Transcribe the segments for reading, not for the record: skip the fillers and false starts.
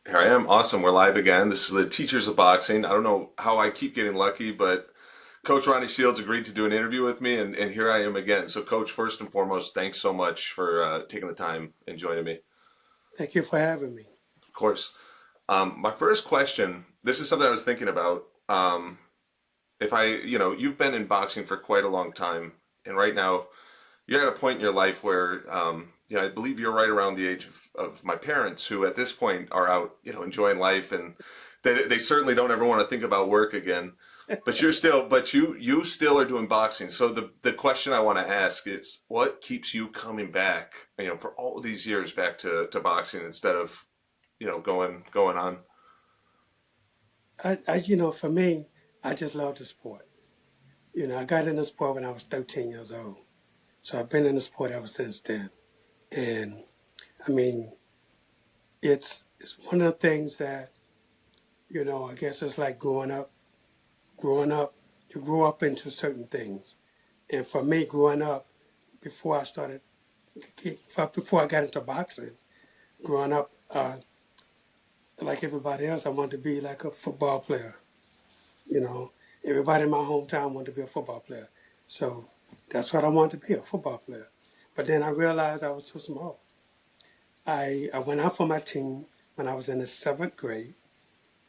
Here I am. Awesome. We're live again. This is the Teachers of Boxing. I don't know how I keep getting lucky, but Coach Ronnie Shields agreed to do an interview with me, and here I am again. So, Coach, first and foremost, thanks so much for taking the time and joining me. Thank you for having me. Of course. My first question, this is something I was thinking about. If you've been in boxing for quite a long time, and right now you're at a point in your life where, I believe you're right around the age of my parents, who at this point are out, enjoying life, and they certainly don't ever want to think about work again. But you still are doing boxing. So the question I want to ask is, what keeps you coming back, for all these years back to boxing instead of, going on? For me, I just love the sport. I got in the sport when I was 13 years old. So I've been in the sport ever since then. And I mean, it's one of the things that, I guess it's like growing up. Growing up, you grow up into certain things. And for me, growing up, before I started, before I got into boxing, growing up, like everybody else, I wanted to be like a football player. You know, everybody in my hometown wanted to be a football player. So that's what I wanted to be, a football player. But then I realized I was too small. I went out for my team when I was in the seventh grade,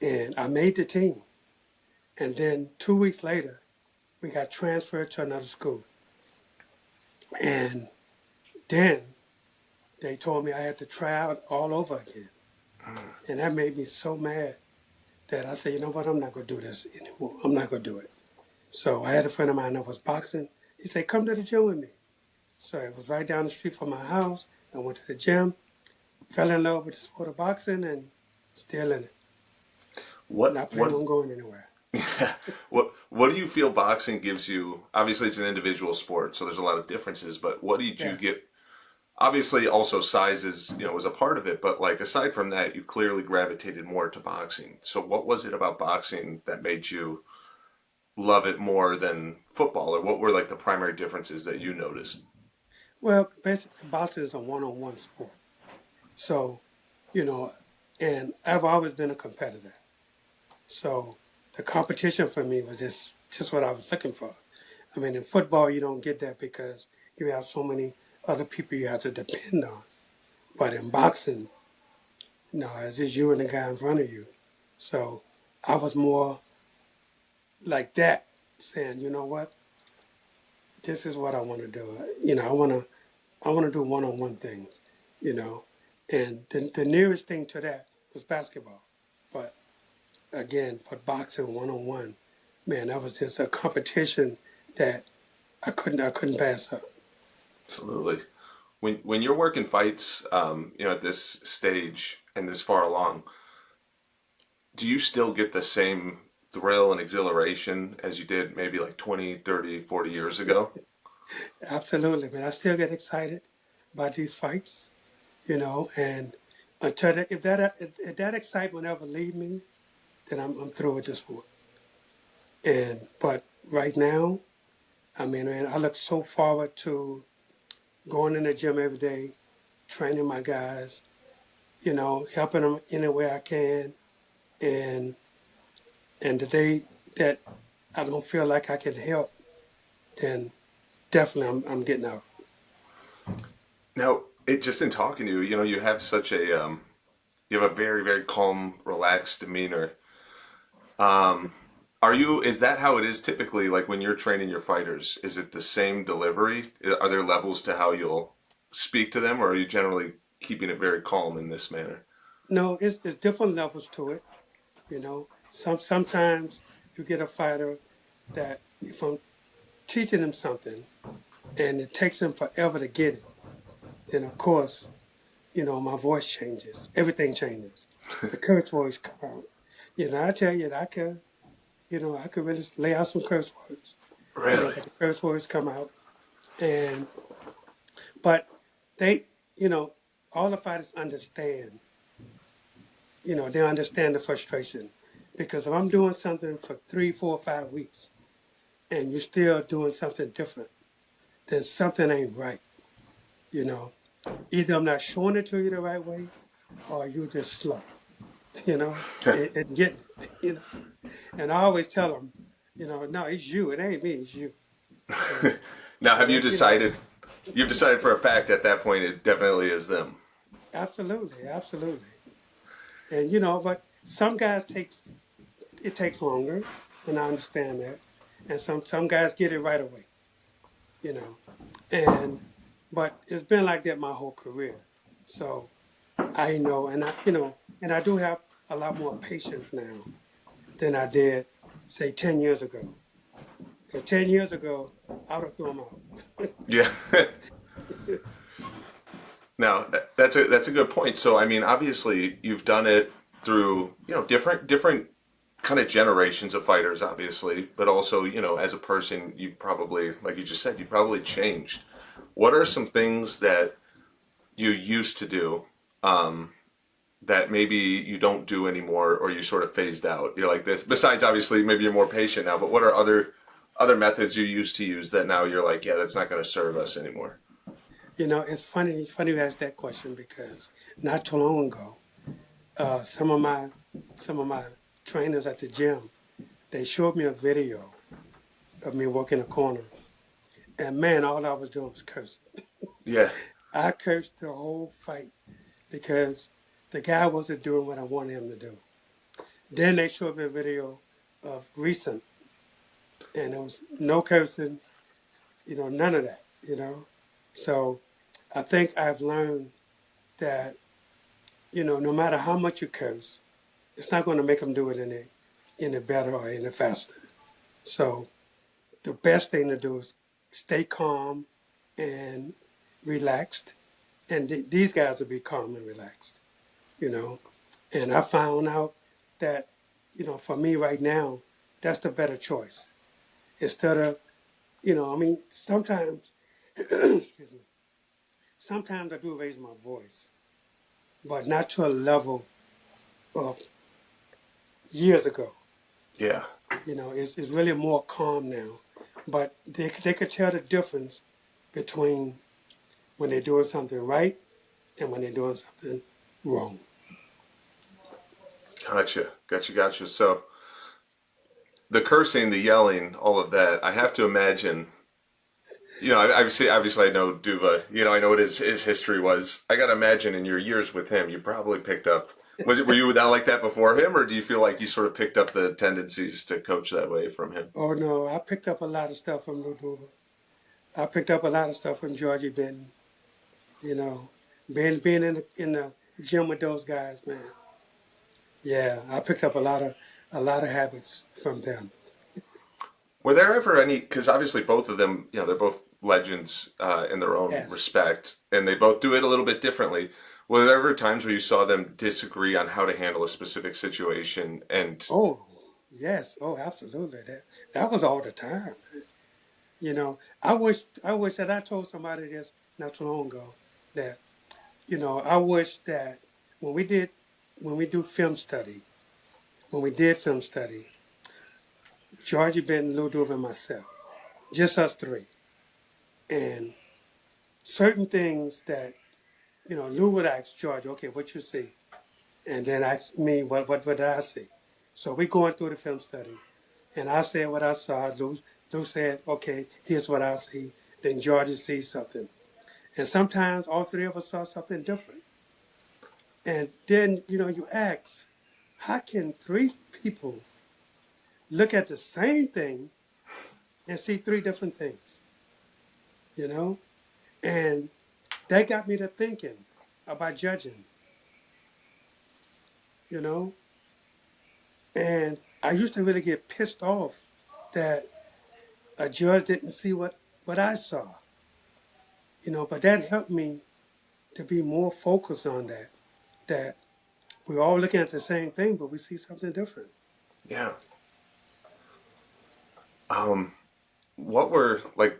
and I made the team. And then 2 weeks later, we got transferred to another school. And then they told me I had to try out all over again. And that made me so mad that I said, you know what, I'm not going to do this anymore. I'm not going to do it. So I had a friend of mine that was boxing. He said, come to the gym with me. So it was right down the street from my house. I went to the gym, fell in love with the sport of boxing, and still in it. What Not planning what on going anywhere. what do you feel boxing gives you? Obviously, it's an individual sport, so there's a lot of differences. But what did you Yes. get? Obviously, also size is was a part of it. But like aside from that, you clearly gravitated more to boxing. So what was it about boxing that made you love it more than football, or what were like the primary differences that you noticed? Well, basically, boxing is a one-on-one sport. So, you know, and I've always been a competitor. So the competition for me was just what I was looking for. I mean, in football, you don't get that because you have so many other people you have to depend on. But in boxing, no, it's just you and the guy in front of you. So I was more like that, saying, you know what, this is what I want to do. I want to do one-on-one things, you know. And the nearest thing to that was basketball. But again, but boxing one-on-one, man, that was just a competition that I couldn't pass up. Absolutely. When you're working fights, at this stage and this far along, do you still get the same thrill and exhilaration as you did maybe like 20, 30, 40 years ago? Absolutely, man. I still get excited about these fights, and if that excitement ever leave me, then I'm through with the sport. And but right now, I mean, man, I look so forward to going in the gym every day, training my guys, helping them any way I can, and the day that I don't feel like I can help, then definitely I'm getting out. Now, it just in talking to you, you have such a you have a very, very calm, relaxed demeanor. Um, is that how it is typically, like when you're training your fighters? Is it the same delivery? Are there levels to how you'll speak to them, or are you generally keeping it very calm in this manner? No, it's different levels to it. Sometimes you get a fighter that if I'm teaching them something and it takes them forever to get it, then of course, my voice changes. Everything changes. The curse words come out. I tell you, I could really lay out some curse words, Really? but the curse words come out, and but they, you know, all the fighters understand. They understand the frustration because if I'm doing something for 3, 4, 5 weeks and you're still doing something different, then something ain't right. You know, either I'm not showing it to you the right way, or you're just slow. you know, and getting it, you know. And I always tell them, no, it's you. It ain't me. It's you. So, Now, so have you that, you know, decided? You've decided for a fact at that point it definitely is them. absolutely, absolutely. And but some guys takes longer, and I understand that. And some guys get it right away, you know. And but it's been like that my whole career. So I know, and and I do have a lot more patience now than I did, say, 10 years ago. Because 10 years ago, I would have thrown them out. Yeah. Now that's a good point. So I mean, obviously, you've done it through different kind of generations of fighters, obviously, but also as a person, you've probably, like you just said, you probably changed. What are some things that you used to do that maybe you don't do anymore, or you sort of phased out? You're like this. Besides, obviously, maybe you're more patient now. But what are other methods you used to use that now you're like, yeah, that's not going to serve us anymore? It's funny you ask that question because not too long ago, some of my trainers at the gym, they showed me a video of me working a corner, and man, all I was doing was cursing. Yeah, I cursed the whole fight because the guy wasn't doing what I wanted him to do. Then they showed me a video of recent, and there was no cursing, none of that. So I think I've learned that, no matter how much you curse, it's not going to make them do it any better or any faster. So the best thing to do is stay calm and relaxed. And these guys will be calm and relaxed, you know. And I found out that, for me right now, that's the better choice. Instead of, I mean, sometimes, excuse me, sometimes I do raise my voice, but not to a level of years ago. yeah. It's really more calm now. But they could tell the difference between when they're doing something right and when they're doing something wrong. Gotcha. So the cursing, the yelling, all of that, I have to imagine. Obviously, I know Duva. I know what his history was. I got to imagine in your years with him, you probably picked up. Were you not like that before him, or do you feel like you sort of picked up the tendencies to coach that way from him? Oh no, I picked up a lot of stuff from Ludova. I picked up a lot of stuff from Georgie Benton. You know, being in the gym with those guys, man. Yeah, I picked up a lot of habits from them. Were there ever any? Because obviously, both of them, they're both legends in their own Yes. respect, and they both do it a little bit differently. Were there ever times where you saw them disagree on how to handle a specific situation? And Oh, yes. Oh, absolutely. That was all the time. I wish that I told somebody this not too long ago that I wish that when we did when we do film study when we did film study, Georgie Benton, Lou Duva, and myself, just us three, and certain things that Lou would ask George, okay, what you see, and then ask me what did I see. So we going through the film study, and I said what I saw. Lou said, okay, here's what I see. Then Georgie sees something, and sometimes all three of us saw something different. And then you ask, how can three people look at the same thing and see three different things? You know, and that got me to thinking about judging. You know, and I used to really get pissed off that a judge didn't see what I saw. But that helped me to be more focused on that. That we're all looking at the same thing, but we see something different. yeah, what were like?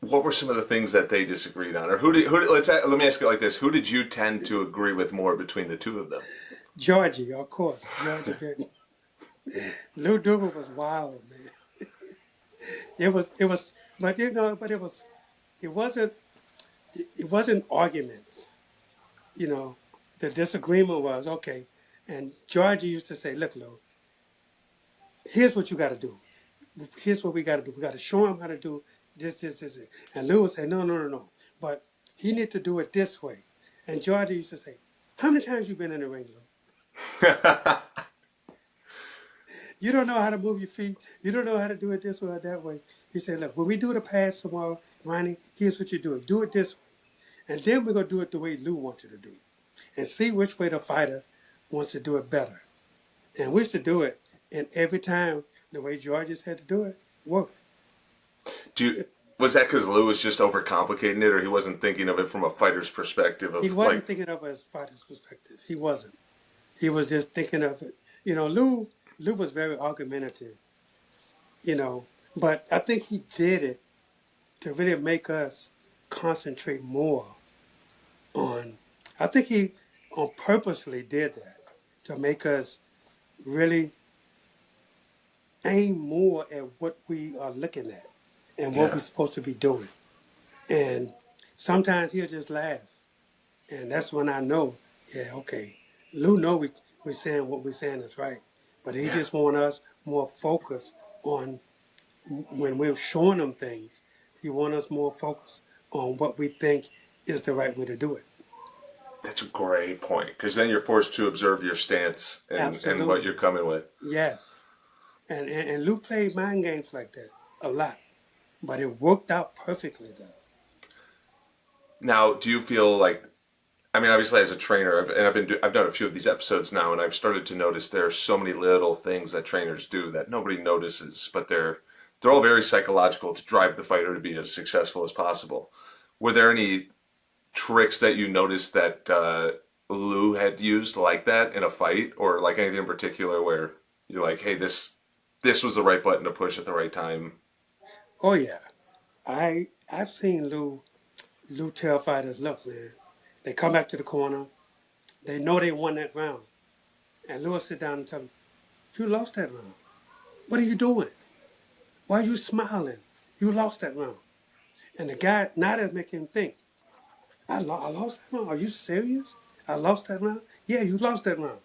What were some of the things that they disagreed on, or let me ask it like this: Who did you tend to agree with more between the two of them? Georgie, of course, Georgie Benton. Lou Duva was wild, man. It was, but it wasn't arguments. You know, the disagreement was okay. And Georgia used to say, "Look, Lou, here's what you got to do. Here's what we got to do. We got to show him how to do this. And Lou would say, no, no, no, no. But he need to do it this way. And Georgia used to say, how many times you been in the ring, Lou? You don't know how to move your feet. You don't know how to do it this way or that way. He said, look, when we do the pass tomorrow, Ronnie, here's what you do. Do it this way. And then we're going to do it the way Lou wants you to do it. And see which way the fighter wants to do it better. And we used to do it. And every time the way Georgia had to do it worked. Do you, was that because Lou was just overcomplicating it, or he wasn't thinking of it from a fighter's perspective He of wasn't like, thinking of it as fighter's perspective. He wasn't. He was just thinking of it. Lou was very argumentative, but I think he did it to really make us concentrate more on, I think he on purposely did that to make us really aim more at what we are looking at and what yeah, we're supposed to be doing. And sometimes he'll just laugh. And that's when I know, yeah, okay. Lou know we're saying what we're saying is right. But he yeah. just want us more focused on when we're showing him things, he want us more focused on what we think is the right way to do it. That's a great point because then you're forced to observe your stance and what you're Absolutely. coming with. Yes. And Lou played mind games like that a lot. But it worked out perfectly though. Now, do you feel like I mean, obviously, as a trainer, I've done a few of these episodes now, and I've started to notice there are so many little things that trainers do that nobody notices, but they're all very psychological to drive the fighter to be as successful as possible. Were there any tricks that you noticed that Lou had used like that in a fight, or like anything in particular where you're like, hey, this was the right button to push at the right time? Oh yeah. I've seen Lou tell fighters, look man, they come back to the corner, they know they won that round. And Lou will sit down and tell them, you lost that round. What are you doing? Why are you smiling? You lost that round. And the guy, now that make him think, I lost that round? Are you serious? I lost that round? Yeah, you lost that round.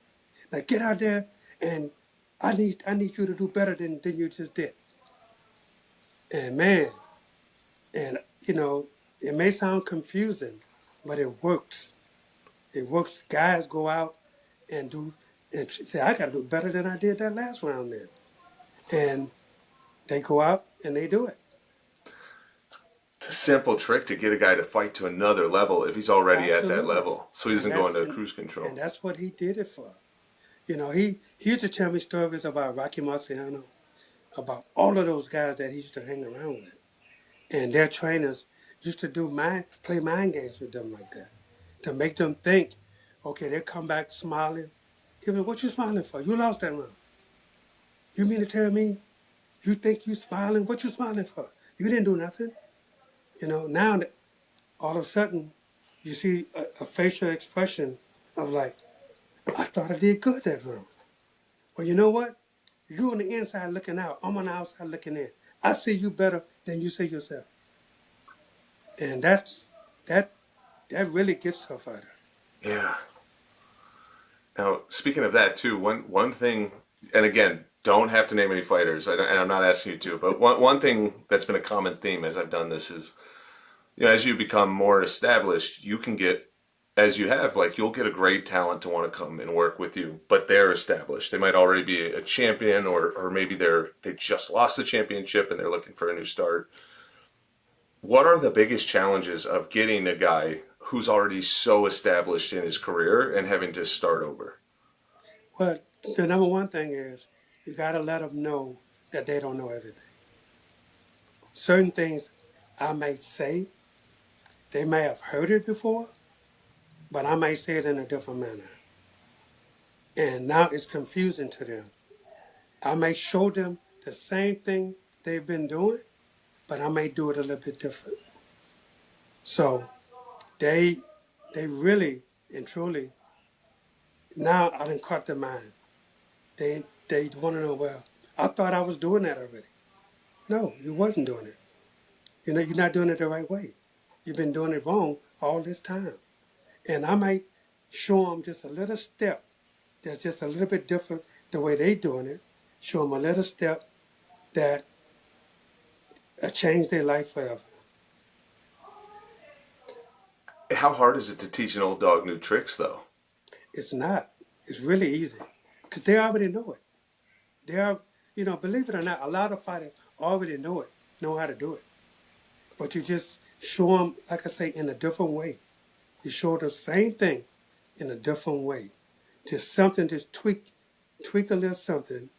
Now get out there and I need you to do better than you just did. And man, and it may sound confusing, but it works. It works. Guys go out and do and say, I gotta do better than I did that last round then. And they go out and they do it. It's a simple trick to get a guy to fight to another level if he's already at that Absolutely. level, so he And doesn't go that's into and, cruise control. and that's what he did it for. He used to tell me stories about Rocky Marciano, about all of those guys that he used to hang around with. And their trainers used to play mind games with them like that. To make them think, okay, they come back smiling. He was, what you smiling for? You lost that round. You mean to tell me you think you smiling? What you smiling for? You didn't do nothing. Now that all of a sudden you see a facial expression of like, I thought I did good that round. Well, you know what? You on the inside looking out. I'm on the outside looking in. I see you better than you see yourself. And that that really gets to a fighter. Yeah. Now, speaking of that too, one thing, and again, don't have to name any fighters, and I'm not asking you to, but one thing that's been a common theme as I've done this is, as you become more established, you can get, as you have, like you'll get a great talent to want to come and work with you, but they're established. They might already be a champion, or maybe they just lost the championship and they're looking for a new start. What are the biggest challenges of getting a guy who's already so established in his career and having to start over? But the number one thing is you got to let them know that they don't know everything. Certain things I may say, they may have heard it before, but I may say it in a different manner. And now it's confusing to them. I may show them the same thing they've been doing, but I may do it a little bit different. So they they really and truly now I done caught their mind. They want to know, well, I thought I was doing that already. No, you wasn't doing it. You're not doing it the right way. You've been doing it wrong all this time. And I might show them just a little step that's just a little bit different the way they doing it. Show them a little step that change their life forever. How hard is it to teach an old dog new tricks, though? It's not. It's really easy because they already know it. They are, believe it or not, a lot of fighters already know how to do it. But you just show them, like I say, in a different way. You show the same thing in a different way. Just something, just tweak a little something,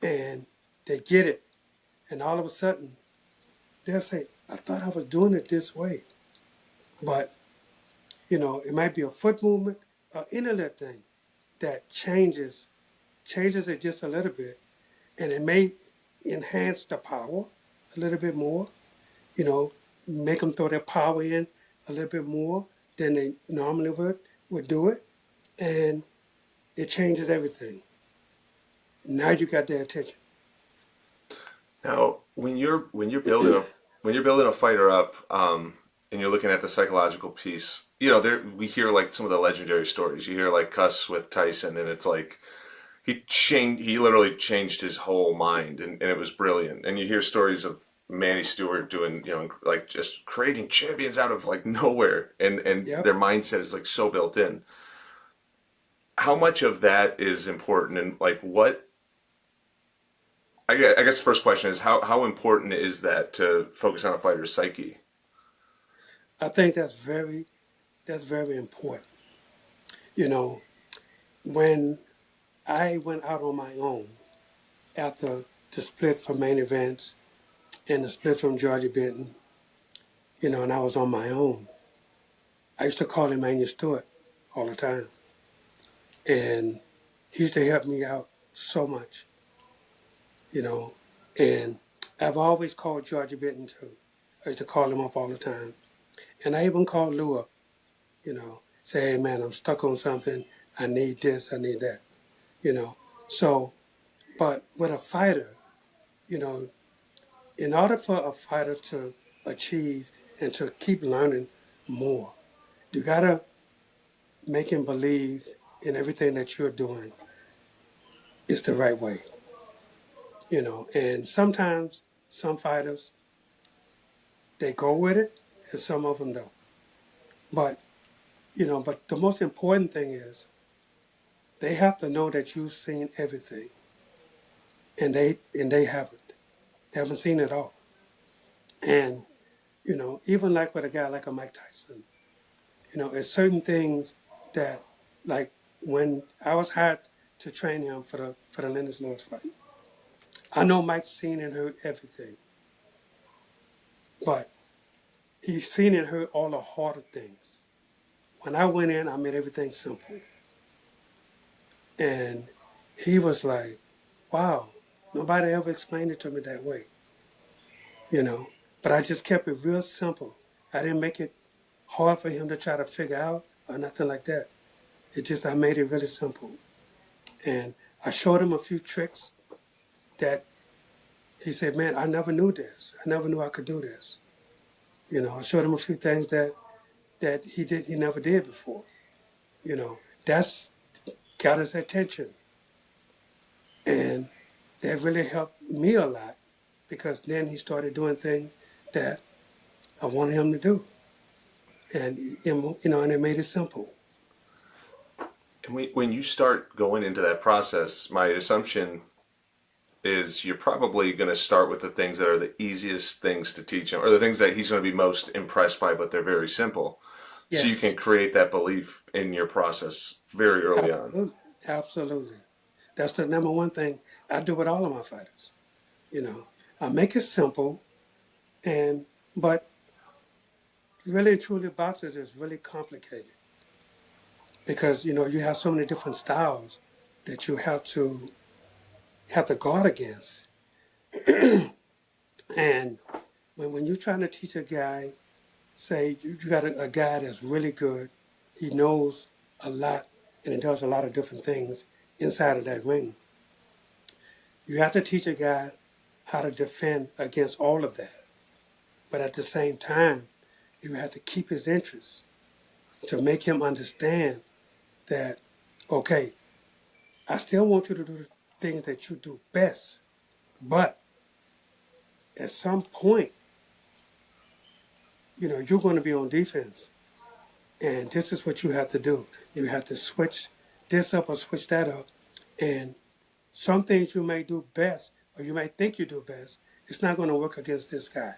and they get it. And all of a sudden, they'll say, I thought I was doing it this way. But, it might be a foot movement or any little thing that changes it just a little bit. And it may enhance the power a little bit more, you know, make them throw their power in a little bit more than they normally would do it. And it changes everything. Now you got their attention. Now, when you're building a fighter up, and you're looking at the psychological piece, there we hear like some of the legendary stories. You hear like Cuss with Tyson, and it's like he literally changed his whole mind, and it was brilliant. And you hear stories of Manny Stewart doing, like just creating champions out of like nowhere, and Yep. their mindset is like so built in. How much of that is important, and like what? I guess the first question is how important is that to focus on a fighter's psyche? I think that's very important. You know, when I went out on my own after the split from main events and the split from Georgia Benton, and I was on my own. I used to call him Manuel Stewart all the time. And he used to help me out so much, you know. And I've always called Georgia Benton too. I used to call him up all the time. And I even called Lou up, say, hey man, I'm stuck on something. I need this, I need that, you know. So, but with a fighter, you know, in order for a fighter to achieve and to keep learning more, you gotta make him believe in everything that you're doing is the right way, And sometimes some fighters they go with it, and some of them don't. But but the most important thing is they have to know that you've seen everything, and they haven't. They haven't seen it all. And even like with a guy like a Mike Tyson, it's certain things that, like when I was hired to train him for the Lennox Lewis fight, I know Mike's seen and heard everything, but he's seen and heard all the harder things. When I went in, I made everything simple. And he was like, wow, nobody ever explained it to me that way, you know. But I just kept it real simple. I didn't make it hard for him to try to figure out or nothing like that. I made it really simple. And I showed him a few tricks that he said, man, I never knew this. I never knew I could do this. I showed him a few things that he never did before. That's got his attention. And that really helped me a lot because then he started doing things that I wanted him to do. And it made it simple. And when you start going into that process, my assumption is you're probably going to start with the things that are the easiest things to teach him, or the things that he's going to be most impressed by, but they're very simple. So you can Yes, create that belief in your process very early on. absolutely. Absolutely. That's the number one thing I do with all of my fighters. You know, I make it simple, but really and truly boxers is really complicated because you have so many different styles that you have to guard against. And when you're trying to teach a guy, say you got a guy that's really good, he knows a lot and he does a lot of different things inside of that ring. You have to teach a guy how to defend against all of that. But at the same time, you have to keep his interest to make him understand that, okay, I still want you to do the things that you do best, but at some point, you're going to be on defense. And this is what you have to do. You have to switch this up or switch that up. And some things you may do best, or you may think you do best, it's not going to work against this guy.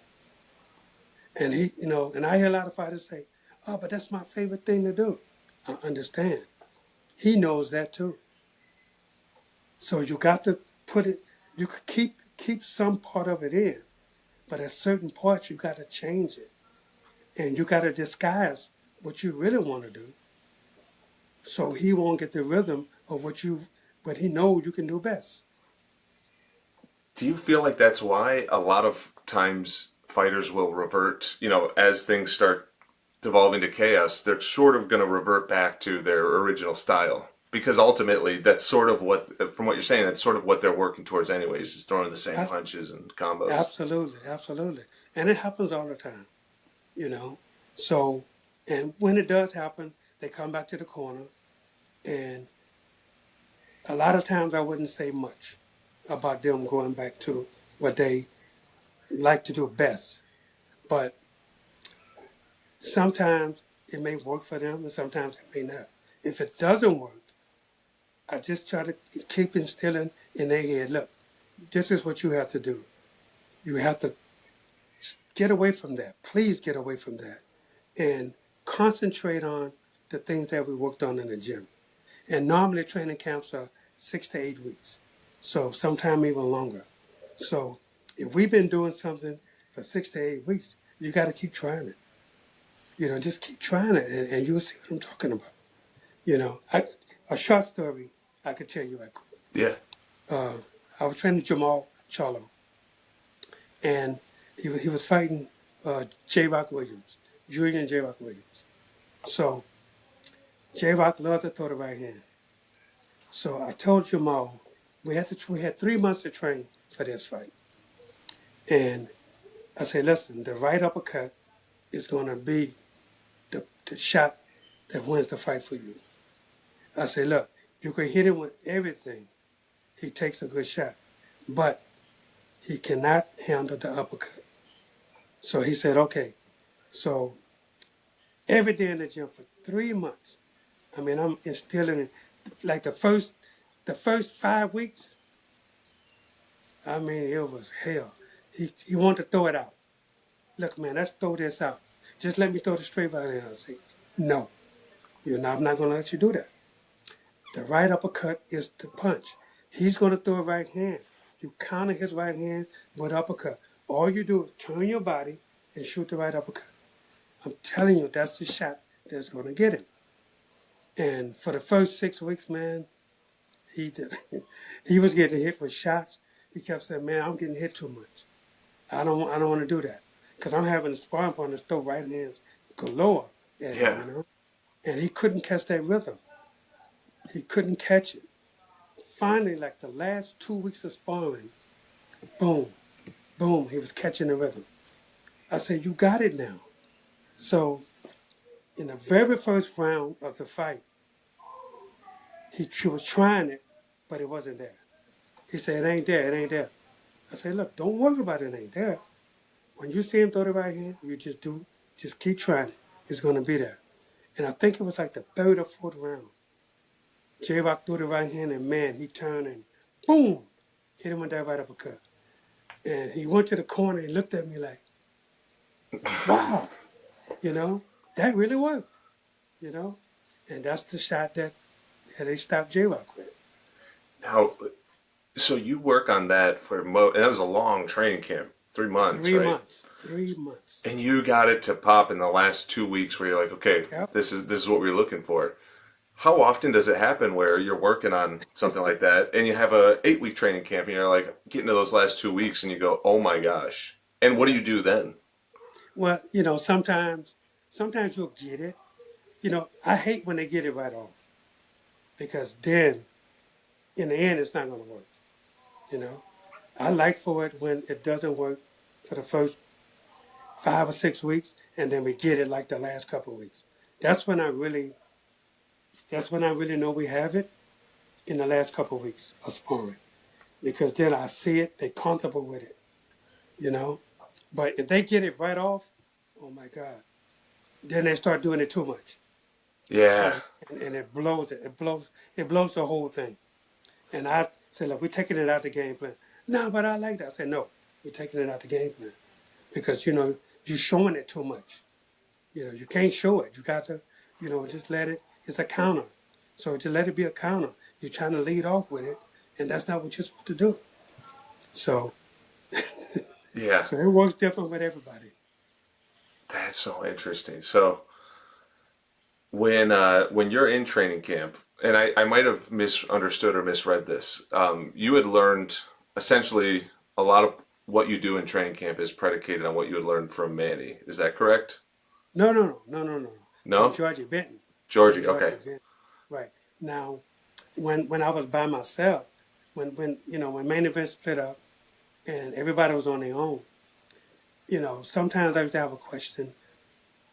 And and I hear a lot of fighters say, "Oh, but that's my favorite thing to do." I understand. He knows that too. So you got to put it. You could keep some part of it in, but at certain parts you got to change it, and you got to disguise what you really want to do, so he won't get the rhythm of what he knows you can do best. Do you feel like that's why a lot of times fighters will revert, as things start devolving to chaos, they're sort of going to revert back to their original style? Because ultimately, that's sort of what, from what you're saying, that's sort of what they're working towards anyways, is throwing the same punches and combos. Absolutely, absolutely, and it happens all the time. You know, so and when it does happen, they come back to the corner, and a lot of times I wouldn't say much about them going back to what they like to do best, but sometimes it may work for them, and sometimes it may not. If it doesn't work, I just try to keep instilling in their head, look, this is what you have to do. You have to get away from that. Please get away from that. And concentrate on the things that we worked on in the gym. And normally training camps are 6 to 8 weeks. So sometime even longer. So if we've been doing something for 6 to 8 weeks, you got to keep trying it. Just keep trying it and you'll see what I'm talking about. A short story I could tell you right quick. Yeah. I was training Jamal Charlo, and he was fighting J. Rock Williams, Julian J. Rock Williams. So J. Rock loved to throw the right hand. So I told Jamal we had 3 months to train for this fight, and I said, listen, the right uppercut is going to be the shot that wins the fight for you. I said, look, you can hit him with everything. He takes a good shot, but he cannot handle the uppercut. So he said, okay. So every day in the gym for 3 months, I'm instilling it. Like the first 5 weeks, it was hell. He wanted to throw it out. Look, man, let's throw this out. Just let me throw the straight right hand. I say, no, I'm not going to let you do that. The right uppercut is the punch. He's going to throw a right hand. You counter his right hand with uppercut. All you do is turn your body and shoot the right uppercut. I'm telling you, that's the shot that's going to get him. And for the first 6 weeks, man, he did. He was getting hit with shots. He kept saying, man, I'm getting hit too much. I don't want to do that. Because I'm having the sparring partners throw right hands galore at him, And he couldn't catch that rhythm. He couldn't catch it. Finally, like the last 2 weeks of sparring, boom, boom, he was catching the rhythm. I said, you got it now. So in the very first round of the fight, he was trying it, but it wasn't there. He said, it ain't there, it ain't there. I said, look, don't worry about it ain't there. When you see him throw the right hand, you just keep trying it. It's going to be there. And I think it was like the third or fourth round. J-Rock threw the right hand, and man, he turned and boom, hit him with that right uppercut. And he went to the corner and looked at me like, wow, that really worked, And that's the shot that they stopped J-Rock with. Now, so you work on that and that was a long training camp, 3 months, 3 months. 3 months. And you got it to pop in the last 2 weeks where you're like, okay, Yep. this is what we're looking for. How often does it happen where you're working on something like that and you have a 8-week training camp and you're like getting to those last 2 weeks and you go, oh my gosh. And what do you do then? Well, sometimes you'll get it. I hate when they get it right off because then in the end it's not going to work. I like for it when it doesn't work for the first 5 or 6 weeks and then we get it like the last couple of weeks. That's when I really That's when I really know we have it in the last couple of weeks of sparring. Because then I see it, they're comfortable with it, you know. But if they get it right off, oh my God, then they start doing it too much. Yeah. And it blows it. It blows the whole thing. And I said, look, we're taking it out the game plan. No, but I like that. I said, no, we're taking it out the game plan. Because, you're showing it too much. You can't show it. You got to, just let it, it's a counter. So just let it be a counter. You're trying to lead off with it, and that's not what you're supposed to do. So, Yeah. so it works different with everybody. That's so interesting. So when you're in training camp, and I might have misunderstood or misread this, you had learned essentially a lot of what you do in training camp is predicated on what you had learned from Manny. Is that correct? No, no, no, no, no, no. From No? Georgia Benton. From Georgie, Georgia okay. Benton. Right. Now, when I was by myself, when main event split up and everybody was on their own, sometimes I used to have a question.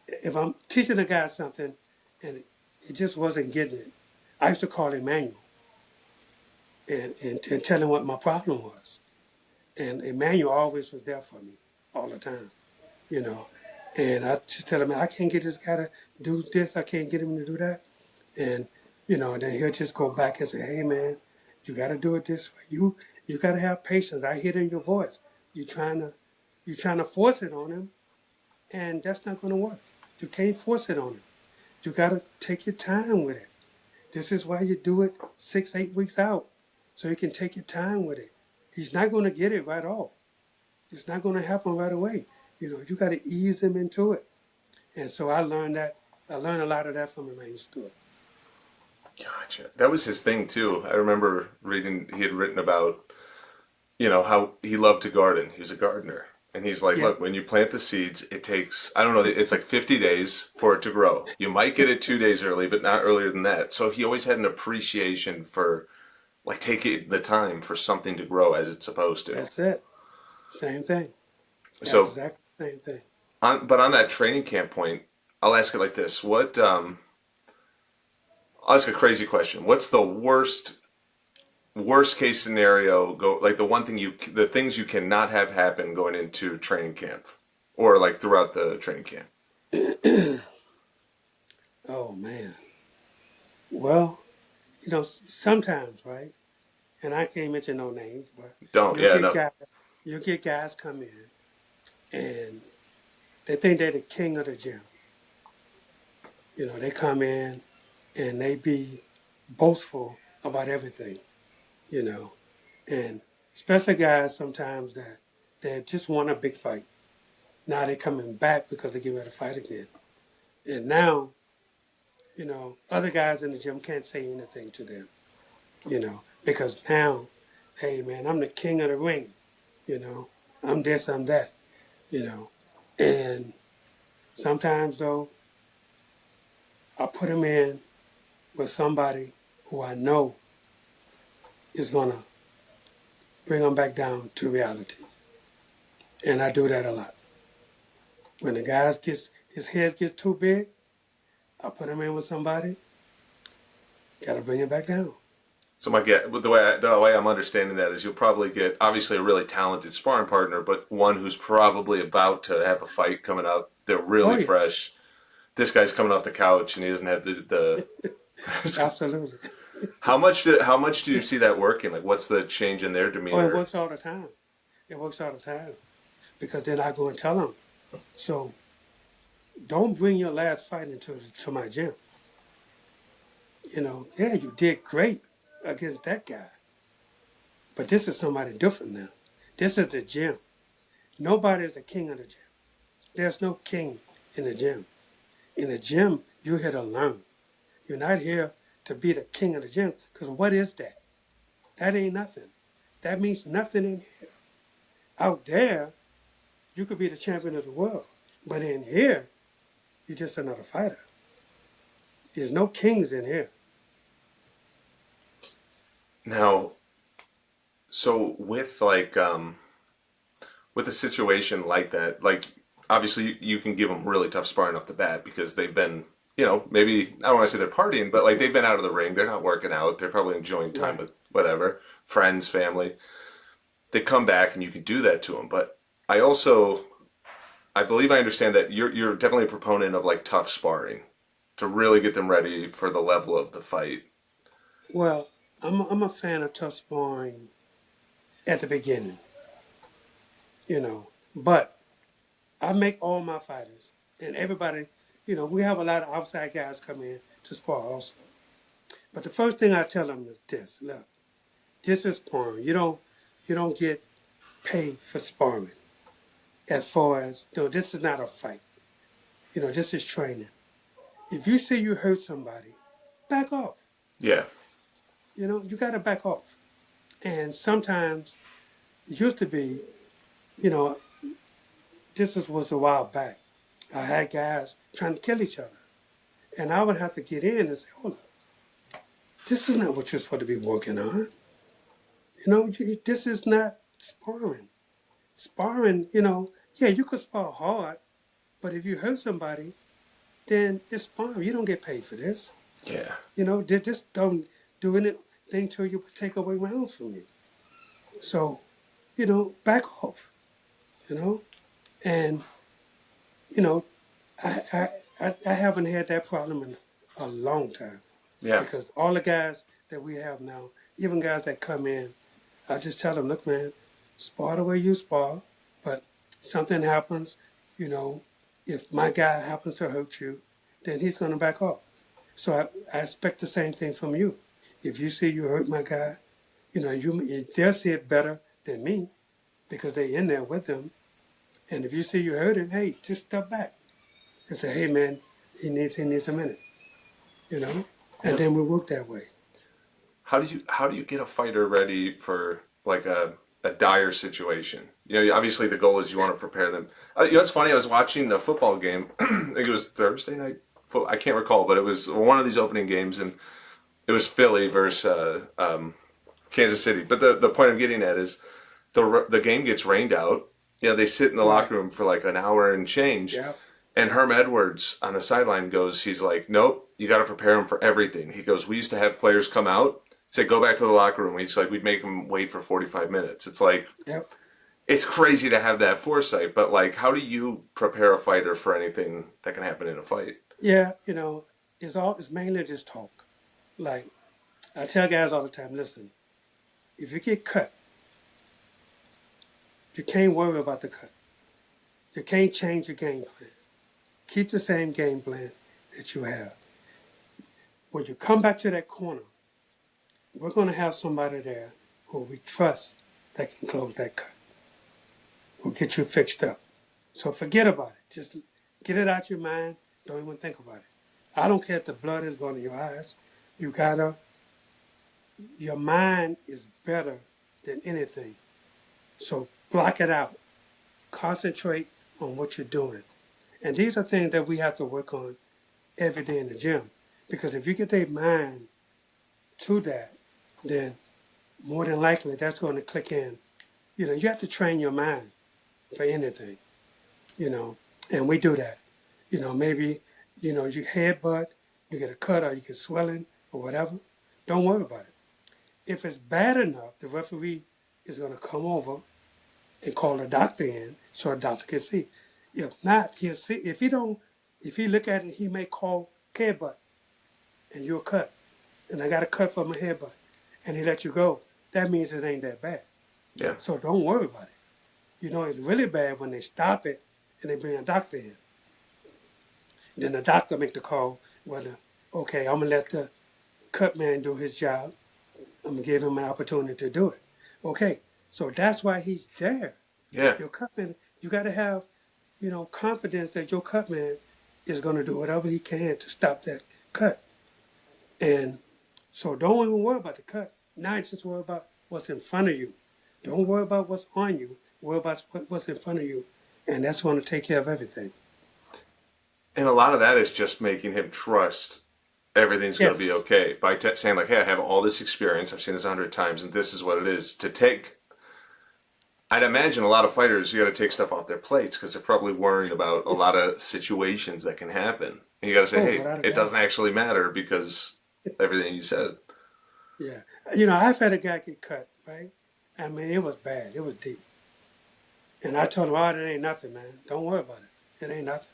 If I'm teaching a guy something and it just wasn't getting it, I used to call Emmanuel and tell him what my problem was. And Emmanuel always was there for me all the time, you know. And I just tell him, I can't get this guy to do this, I can't get him to do that. And, and then he'll just go back and say, hey man, you gotta do it this way. You gotta have patience. I hear it in your voice. You're trying to force it on him, and that's not gonna work. You can't force it on him. You gotta take your time with it. This is why you do it 6, 8 weeks out. So you can take your time with it. He's not gonna get it right off. It's not gonna happen right away. You gotta ease him into it. And so I learned that. I learned a lot of that from Emmanuel Stewart. Gotcha. That was his thing too. I remember reading he had written about, how he loved to garden. He was a gardener. And he's like, Yeah, look, when you plant the seeds, it takes, I don't know, it's like 50 days for it to grow. You might get it 2 days early, but not earlier than that. So he always had an appreciation for like taking the time for something to grow as it's supposed to. that's it. Same thing. So, Exactly the same thing. but on that training camp point, I'll ask it like this: I'll ask a crazy question. What's the worst case scenario? Go like the things you cannot have happen going into training camp, or like throughout the training camp. Oh man. Well, sometimes, right? And I can't mention no names, but Don't, you'll yeah, get no. guys, you'll get guys come in and they think they're the king of the gym. They come in and they be boastful about everything. You know, and especially guys sometimes that they just want a big fight. Now they're coming back because they get ready to fight again. And now, other guys in the gym can't say anything to them, because now, hey man, I'm the king of the ring, you know, I'm this, I'm that, you know. And sometimes though, I put them in with somebody who I know is gonna bring them back down to reality. And I do that a lot. When the guys gets his head gets too big, I put him in with somebody, gotta bring him back down. So my get the way I'm understanding that is you'll probably get obviously a really talented sparring partner, but one who's probably about to have a fight coming up. They're Oh really yeah, fresh. This guy's coming off the couch and he doesn't have the absolutely. how much do you see that working? Like what's the change in their Oh, it demeanor? works all the time. It works all the time because then I go and tell them. So don't bring your last fight to my gym. Yeah, you did great against that guy, but this is somebody different now. This is the gym. Nobody is the king of the gym. There's no king in the gym. In the gym, you're here to learn. You're not here to be the king of the gym because what is that? That ain't nothing. That means nothing in here. Out there, you could be the champion of the world, but in here, you're just another fighter. There's no kings in here. Now, so with a situation like that, like obviously you can give them really tough sparring off the bat because they've been maybe I don't want to say they're partying, but like they've been out of the ring, they're not working out, they're probably enjoying time Right. with whatever, friends, family. They come back and you can do that to them. But I also, I believe I understand that you're definitely a proponent of like tough sparring to really get them ready for the level of the fight. Well, I'm a fan of tough sparring at the beginning, but I make all my fighters and everybody, we have a lot of outside guys come in to spar also. But the first thing I tell them is this: look, this is sparring. You don't get paid for sparring. As far as this is not a fight. This is training. If you see you hurt somebody, back off. Yeah, You got to back off. And sometimes it used to be, you know, was a while back. I had guys trying to kill each other, and I would have to get in and say, hold up, this is not what you're supposed to be working on. This is not sparring. Sparring, yeah, you could spar hard, but if you hurt somebody, then it's sparring. You don't get paid for this. yeah. They just don't do anything to you but take away rounds from you. So, back off, you know? And, you know, I haven't had that problem in a long time Yeah. because all the guys that we have now, even guys that come in, I just tell them, look, man, spar the way you spar, but something happens, you know, if my guy happens to hurt you, then he's going to back off. So I expect the same thing from you. If you see you hurt my guy, they'll see it better than me because they're in there with them. And if you see you hurt him, hey, just step back and say, hey, man, he needs a minute, you know? And then we work that way. How do you get a fighter ready for like a dire situation? Obviously the goal is you want to prepare them. It's funny. I was watching the football game. I think it was Thursday night. I can't recall, but it was one of these opening games, and it was Philly versus Kansas City. But the point I'm getting at is the game gets rained out. They sit in the Right. locker room for like an hour and change. Yeah. And Herm Edwards on the sideline he's like, nope, you got to prepare them for everything. He goes, we used to have players come out, say, go back to the locker room. He's like, we'd make them wait for 45 minutes. It's like, Yep. it's crazy to have that foresight, but like, how do you prepare a fighter for anything that can happen in a fight? Yeah, it's mainly just talk. Like I tell guys all the time, listen, if you get cut, you can't worry about the cut. You can't change your game plan. Keep the same game plan that you have. When you come back to that corner, we're going to have somebody there who we trust that can close that cut, who get you fixed up. So forget about it. Just get it out your mind. Don't even think about it. I don't care if the blood is going to your eyes. Your mind is better than anything. So block it out. Concentrate on what you're doing. And these are things that we have to work on every day in the gym. Because if you get their mind to that, then more than likely that's going to click in. You have to train your mind for anything, you know, and we do that. Maybe, you headbutt, you get a cut or you get swelling or whatever. Don't worry about it. If it's bad enough, the referee is going to come over and call a doctor in so a doctor can see. If not, he'll see. If he look at it, he may call headbutt and you're cut. And I got a cut for my headbutt. And he let you go. That means it ain't that bad. Yeah. So don't worry about it. It's really bad when they stop it and they bring a doctor in. Then the doctor make the call whether, okay, I'm going to let the cut man do his job. I'm going to give him an opportunity to do it. Okay, so that's why he's there. Yeah. Your cut man, you got to have, confidence that your cut man is going to do whatever he can to stop that cut. And so don't even worry about the cut. Now just worry about what's in front of you. Don't worry about what's on you. Worry about what's in front of you. And that's going to take care of everything. And a lot of that is just making him trust everything's going to be Yes. okay by saying like, hey, I have all this experience. I've seen this 100 times, and this is what it is. I'd imagine a lot of fighters, you got to take stuff off their plates because they're probably worrying about a lot of situations that can happen. And you got to say, Oh, hey, without a it doubt. doesn't actually matter because everything you said. Yeah. I've had a guy get cut, right? I mean, it was bad. It was deep. And I told him, oh, it ain't nothing, man. Don't worry about it. It ain't nothing,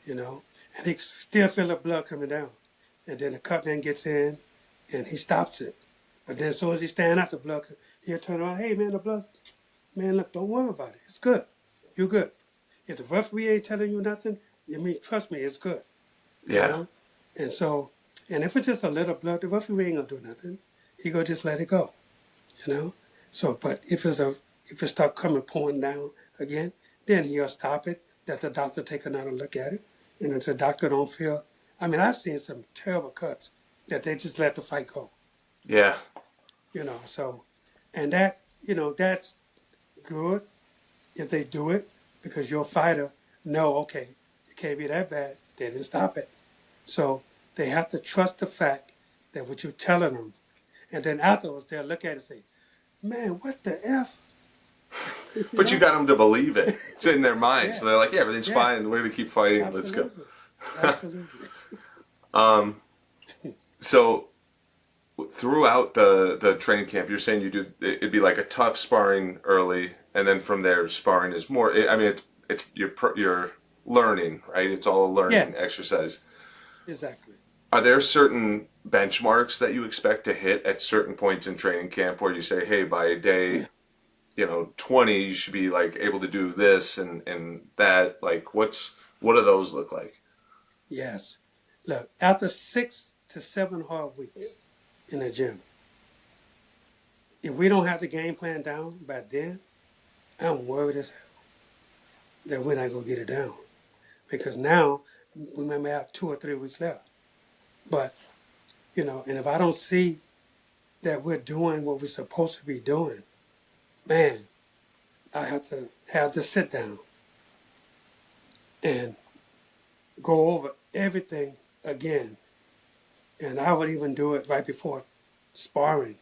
you know. And he still feel the blood coming down. And then the cut man gets in and he stops it. But then as soon as he stand out the blood, he'll turn around, hey, man, the blood, man, look, don't worry about it. It's good. You're good. If the referee ain't telling you nothing, trust me, it's good, you Yeah. know. And so, and if it's just a little blood, the referee ain't gonna do nothing. He gonna just let it go, you know. So, but if it start coming pouring down again, then he'll stop it. Let the doctor take another look at it, and if the doctor don't feel, I mean, I've seen some terrible cuts that they just let the fight go, Yeah. you know. So, and that, that's good if they do it because your fighter know, okay, it can't be that bad. They didn't stop it. So they have to trust the fact that what you're telling them. And then afterwards, they'll look at it and say, man, what the F? you But you know? got them to believe it. It's in their mind. So Yeah, they're like, yeah, everything's yeah, fine. We're going to keep fighting. Let's go. absolutely. Absolutely. So throughout the training camp, you're saying you do it'd be like a tough sparring early, and then from there, sparring is more. I mean, it's you're learning, right? It's all a learning Yes, exercise. exactly. Are there certain benchmarks that you expect to hit at certain points in training camp where you say, hey, by day 20 you should be like able to do this and that, like what do those look like? Yes. Look, after 6 to 7 hard weeks in the gym, if we don't have the game plan down by then, I'm worried as hell that we're not going to get it down. Because now we may have 2 or 3 weeks left. But, and if I don't see that we're doing what we're supposed to be doing, man, I have to have the sit down and go over everything again. And I would even do it right before sparring.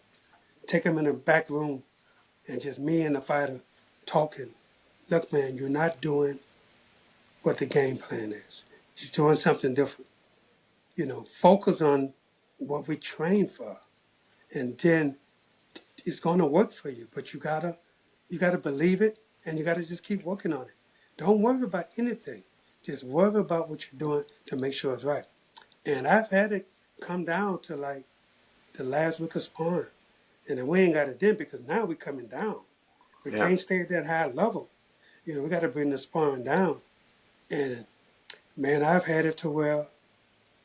Take them in the back room and just me and the fighter talking. Look, man, you're not doing what the game plan is. You're doing something different. Focus on what we train for, and then it's going to work for you. But you gotta believe it, and you gotta just keep working on it. Don't worry about anything. Just worry about what you're doing to make sure it's right. And I've had it come down to like the last week of sparring, and then we ain't got it then because now we're coming down. We Yeah. can't stay at that high level. We got to bring the sparring down. And man, I've had it to where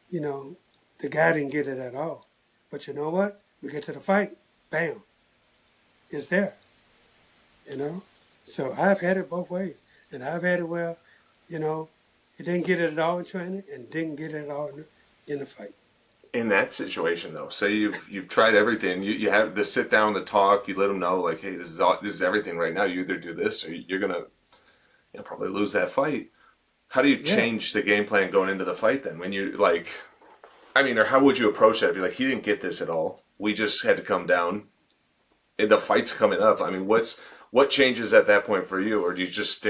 you know the guy didn't get it at all. But you know what? We get to the fight, bam, it's there. You know, so I've had it both ways, and I've had it where you know he didn't get it at all in training and didn't get it at all in the fight. In that situation though, say you've tried everything, you have the sit down, the talk, you let them know like, hey, this is everything right now. You either do this or you're gonna probably lose that fight. How do you Yeah, change the game plan going into the fight then? When you like, I mean, or how would you approach that if you're like, he didn't get this at all. We just had to come down. And the fight's coming up. I mean, what changes at that point for you, or do you just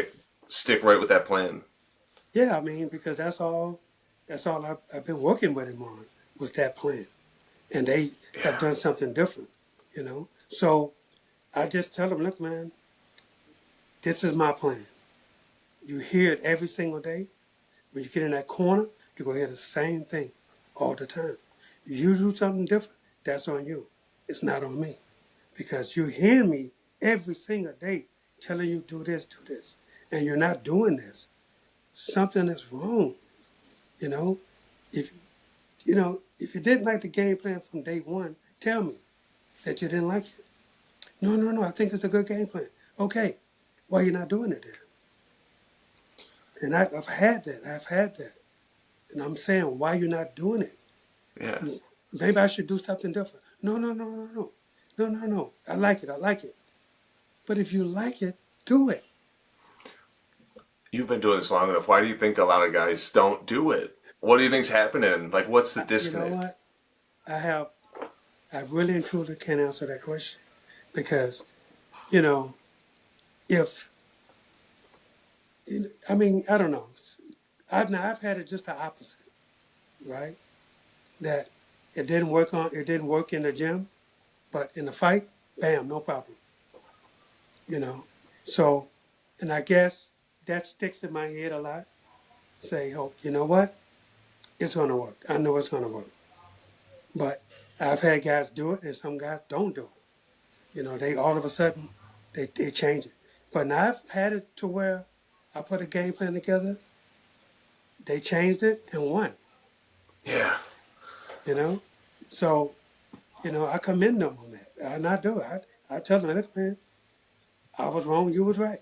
stick right with that plan? yeah. I mean, because that's all I've been working with him on was that plan, and they have Yeah, done something different. So I just tell them, look, man, this is my plan. You hear it every single day. When you get in that corner, you're going to hear the same thing all the time. You do something different, that's on you. It's not on me. Because you hear me every single day telling you do this, do this. And you're not doing this. Something is wrong. You know? If if you didn't like the game plan from day one, tell me that you didn't like it. No, no, no, I think it's a good game plan. Okay. Why are you not doing it then? And I've had that. I've had that. And I'm saying, why you not doing it? yeah. Maybe I should do something different. No, no, no, no, no. No, no, no. I like it. I like it. But if you like it, do it. You've been doing this long enough. Why do you think a lot of guys don't do it? What do you think's happening? Like, what's the You know disconnect? what? I have, I really and truly can't answer that question because, you know, if, I mean, I don't know. I've had it just the opposite. right? That it didn't work in the gym, but in the fight, bam, no problem, you know. So, and I guess that sticks in my head a lot. Say, oh, you know what? It's gonna work. I know it's gonna work. But I've had guys do it, and some guys don't do it. They all of a sudden they change it. But now I've had it to where I put a game plan together. They changed it and won. Yeah. You know, so I commend them on that. And I do. I tell them, look, man, I was wrong. You was right.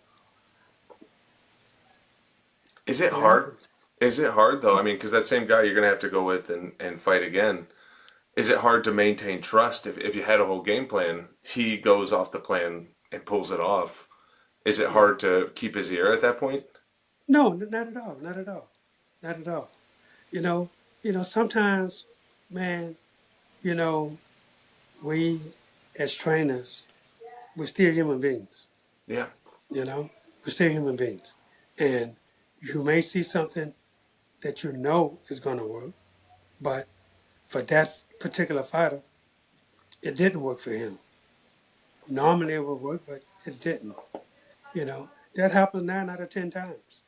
Is it It hard? happens. Is it hard though? I mean, because that same guy you're gonna have to go with and fight again. Is it hard to maintain trust if you had a whole game plan, he goes off the plan and pulls it off? Is it Yeah. hard to keep his ear at that point? No, not at all. Not at all. Not at all. You know. Sometimes, man. You know, we as trainers, we're still human beings. Yeah. You know, we're still human beings, and you may see something that you know is going to work, but for that particular fighter, it didn't work for him. Normally it would work, but it didn't. That happens 9 out of 10 times.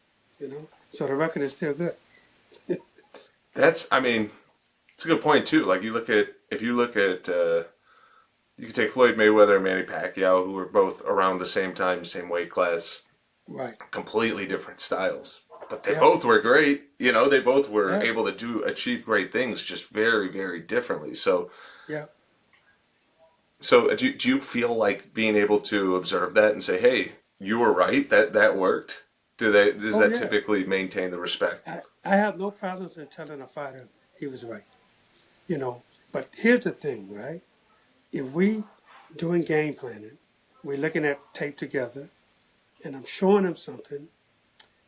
So the record is still good. I mean, it's a good point too. Like if you look at, you could take Floyd Mayweather and Manny Pacquiao, who were both around the same time, same weight class, Right. completely different styles, but they Yep. both were great. They both were Yep. able to achieve great things, just very, very differently. Yep. So do you feel like being able to observe that and say, "Hey, you were right. That worked." Does Oh that yeah. typically maintain the respect? I have no problems in telling a fighter he was right. You know, but here's the thing, right? If we doing game planning, we're looking at tape together, and I'm showing him something,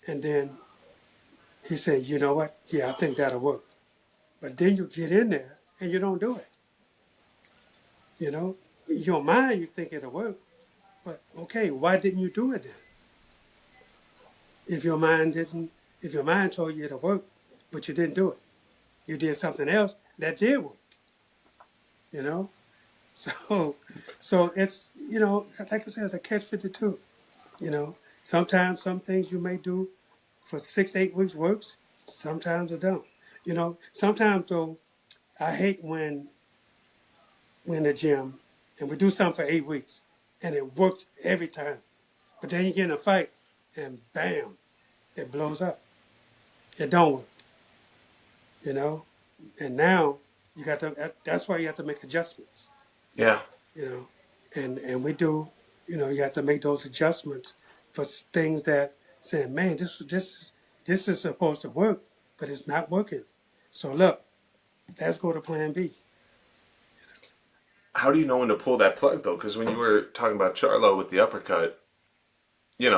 and then he said, you know what? Yeah, I think that'll work. But then you get in there and you don't do it. In your mind you think it'll work, but okay, why didn't you do it then? If your mind didn't, if your mind told you it'll work, but you didn't do it, you did something else that did work. You know, so it's like I said, it's a catch 52. Sometimes some things you may do for 6 8 weeks works, sometimes it don't. Sometimes though, I hate when we're in the gym and we do something for 8 weeks and it works every time. But then you get in a fight and bam, it blows up. It don't work, you know? And now that's why you have to make adjustments, Yeah, you know? And we do, you have to make those adjustments for things that saying, man, this is supposed to work, but it's not working. So look, let's go to plan B. how do you know when to pull that plug though? Because when you were talking about Charlo with the uppercut, he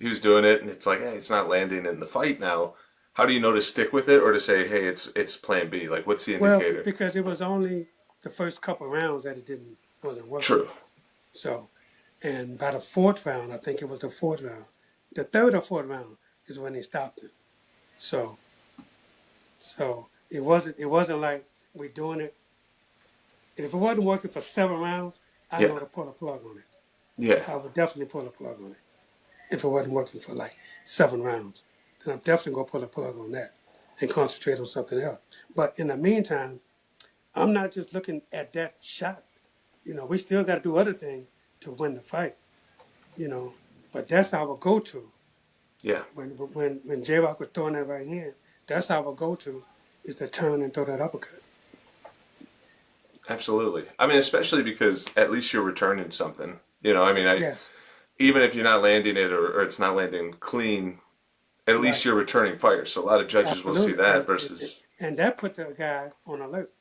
was doing it, and it's like, hey, it's not landing in the fight now. How do you know to stick with it or to say, hey, it's Plan B? Like, what's the Well, indicator? because it was only the first couple rounds that it didn't wasn't working. True. So, and by the fourth round, I think it was the fourth round, the third or fourth round is when they stopped it. So, it wasn't like we're doing it. And if it wasn't working for 7 rounds, I Yeah. know to pull a plug on it. Yeah. I would definitely pull a plug on it. If it wasn't working for like 7 rounds, then I'm definitely gonna pull a plug on that and concentrate on something else. But in the meantime, I'm not just looking at that shot. We still got to do other things to win the fight. You know, but that's our go-to. Yeah. When J Rock was throwing that right hand, that's our go-to is to turn and throw that uppercut. Absolutely. I mean, especially because at least you're returning something. I mean, Yes, even if you're not landing it or it's not landing clean, at least right, you're returning fire. So a lot of judges will see absolutely, that and versus, and that put the guy on alert.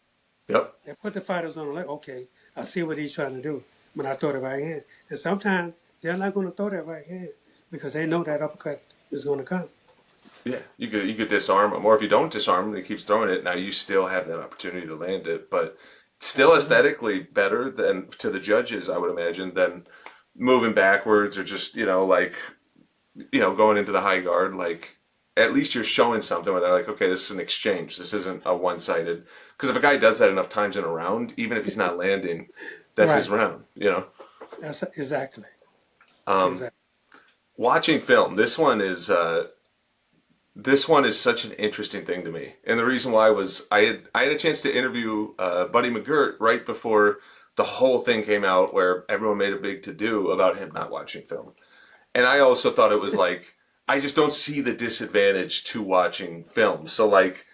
yep, That put the fighters on alert. Okay, I see what he's trying to do when I throw the right hand. And sometimes they're not going to throw that right hand because they know that uppercut is going to come. yeah, you could disarm him, or if you don't disarm him, and he keeps throwing it. Now you still have that opportunity to land it, but still Absolutely. aesthetically better than to the judges, I would imagine, than moving backwards or just like going into the high guard. Like at least you're showing something where they're like, okay, this is an exchange. This isn't a one-sided. Because if a guy does that enough times in a round, even if he's not landing, that's his Right. round, you know? That's exactly. Um, Exactly. Watching film, this one is such an interesting thing to me, and the reason why was I had a chance to interview Buddy McGirt right before the whole thing came out, where everyone made a big to do about him not watching film, and I also thought it was like I just don't see the disadvantage to watching film. So like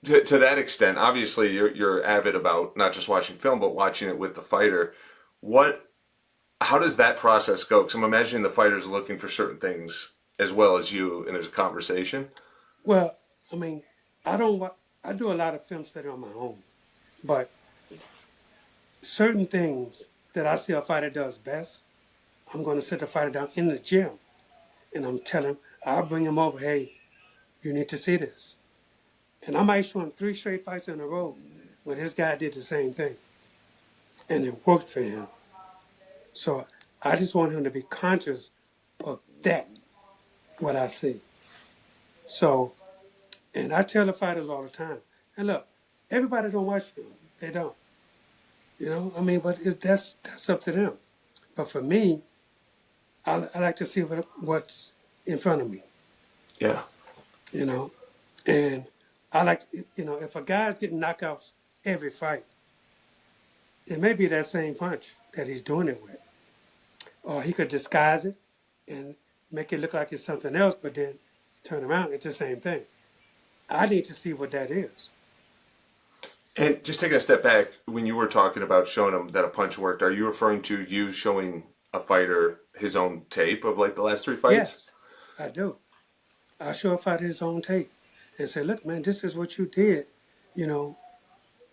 to that extent, obviously you're avid about not just watching film but watching it with the fighter. What How does that process go? Because I'm imagining the fighter's looking for certain things as well as you, and there's a conversation. Well, I mean, I don't. I do a lot of film study on my own, but certain things that I see a fighter does best, I'm going to sit the fighter down in the gym, and I'm telling him, I'll bring him over. Hey, you need to see this, and I might show him 3 straight fights in a row where this guy did the same thing, and it worked for him. So I just want him to be conscious of that, what I see. So, and I tell the fighters all the time, and look, everybody don't watch film. They don't. I mean, but that's up to them. But for me, I like to see what's in front of me, Yeah. you know, and I like, if a guy's getting knockouts every fight, it may be that same punch that he's doing it with, or he could disguise it and make it look like it's something else, but then turn around, it's the same thing. I need to see what that is. And just taking a step back, when you were talking about showing him that a punch worked, are you referring to you showing a fighter his own tape of like the last three fights? Yes, I do. I show a fighter his own tape and say, look, man, this is what you did. You know,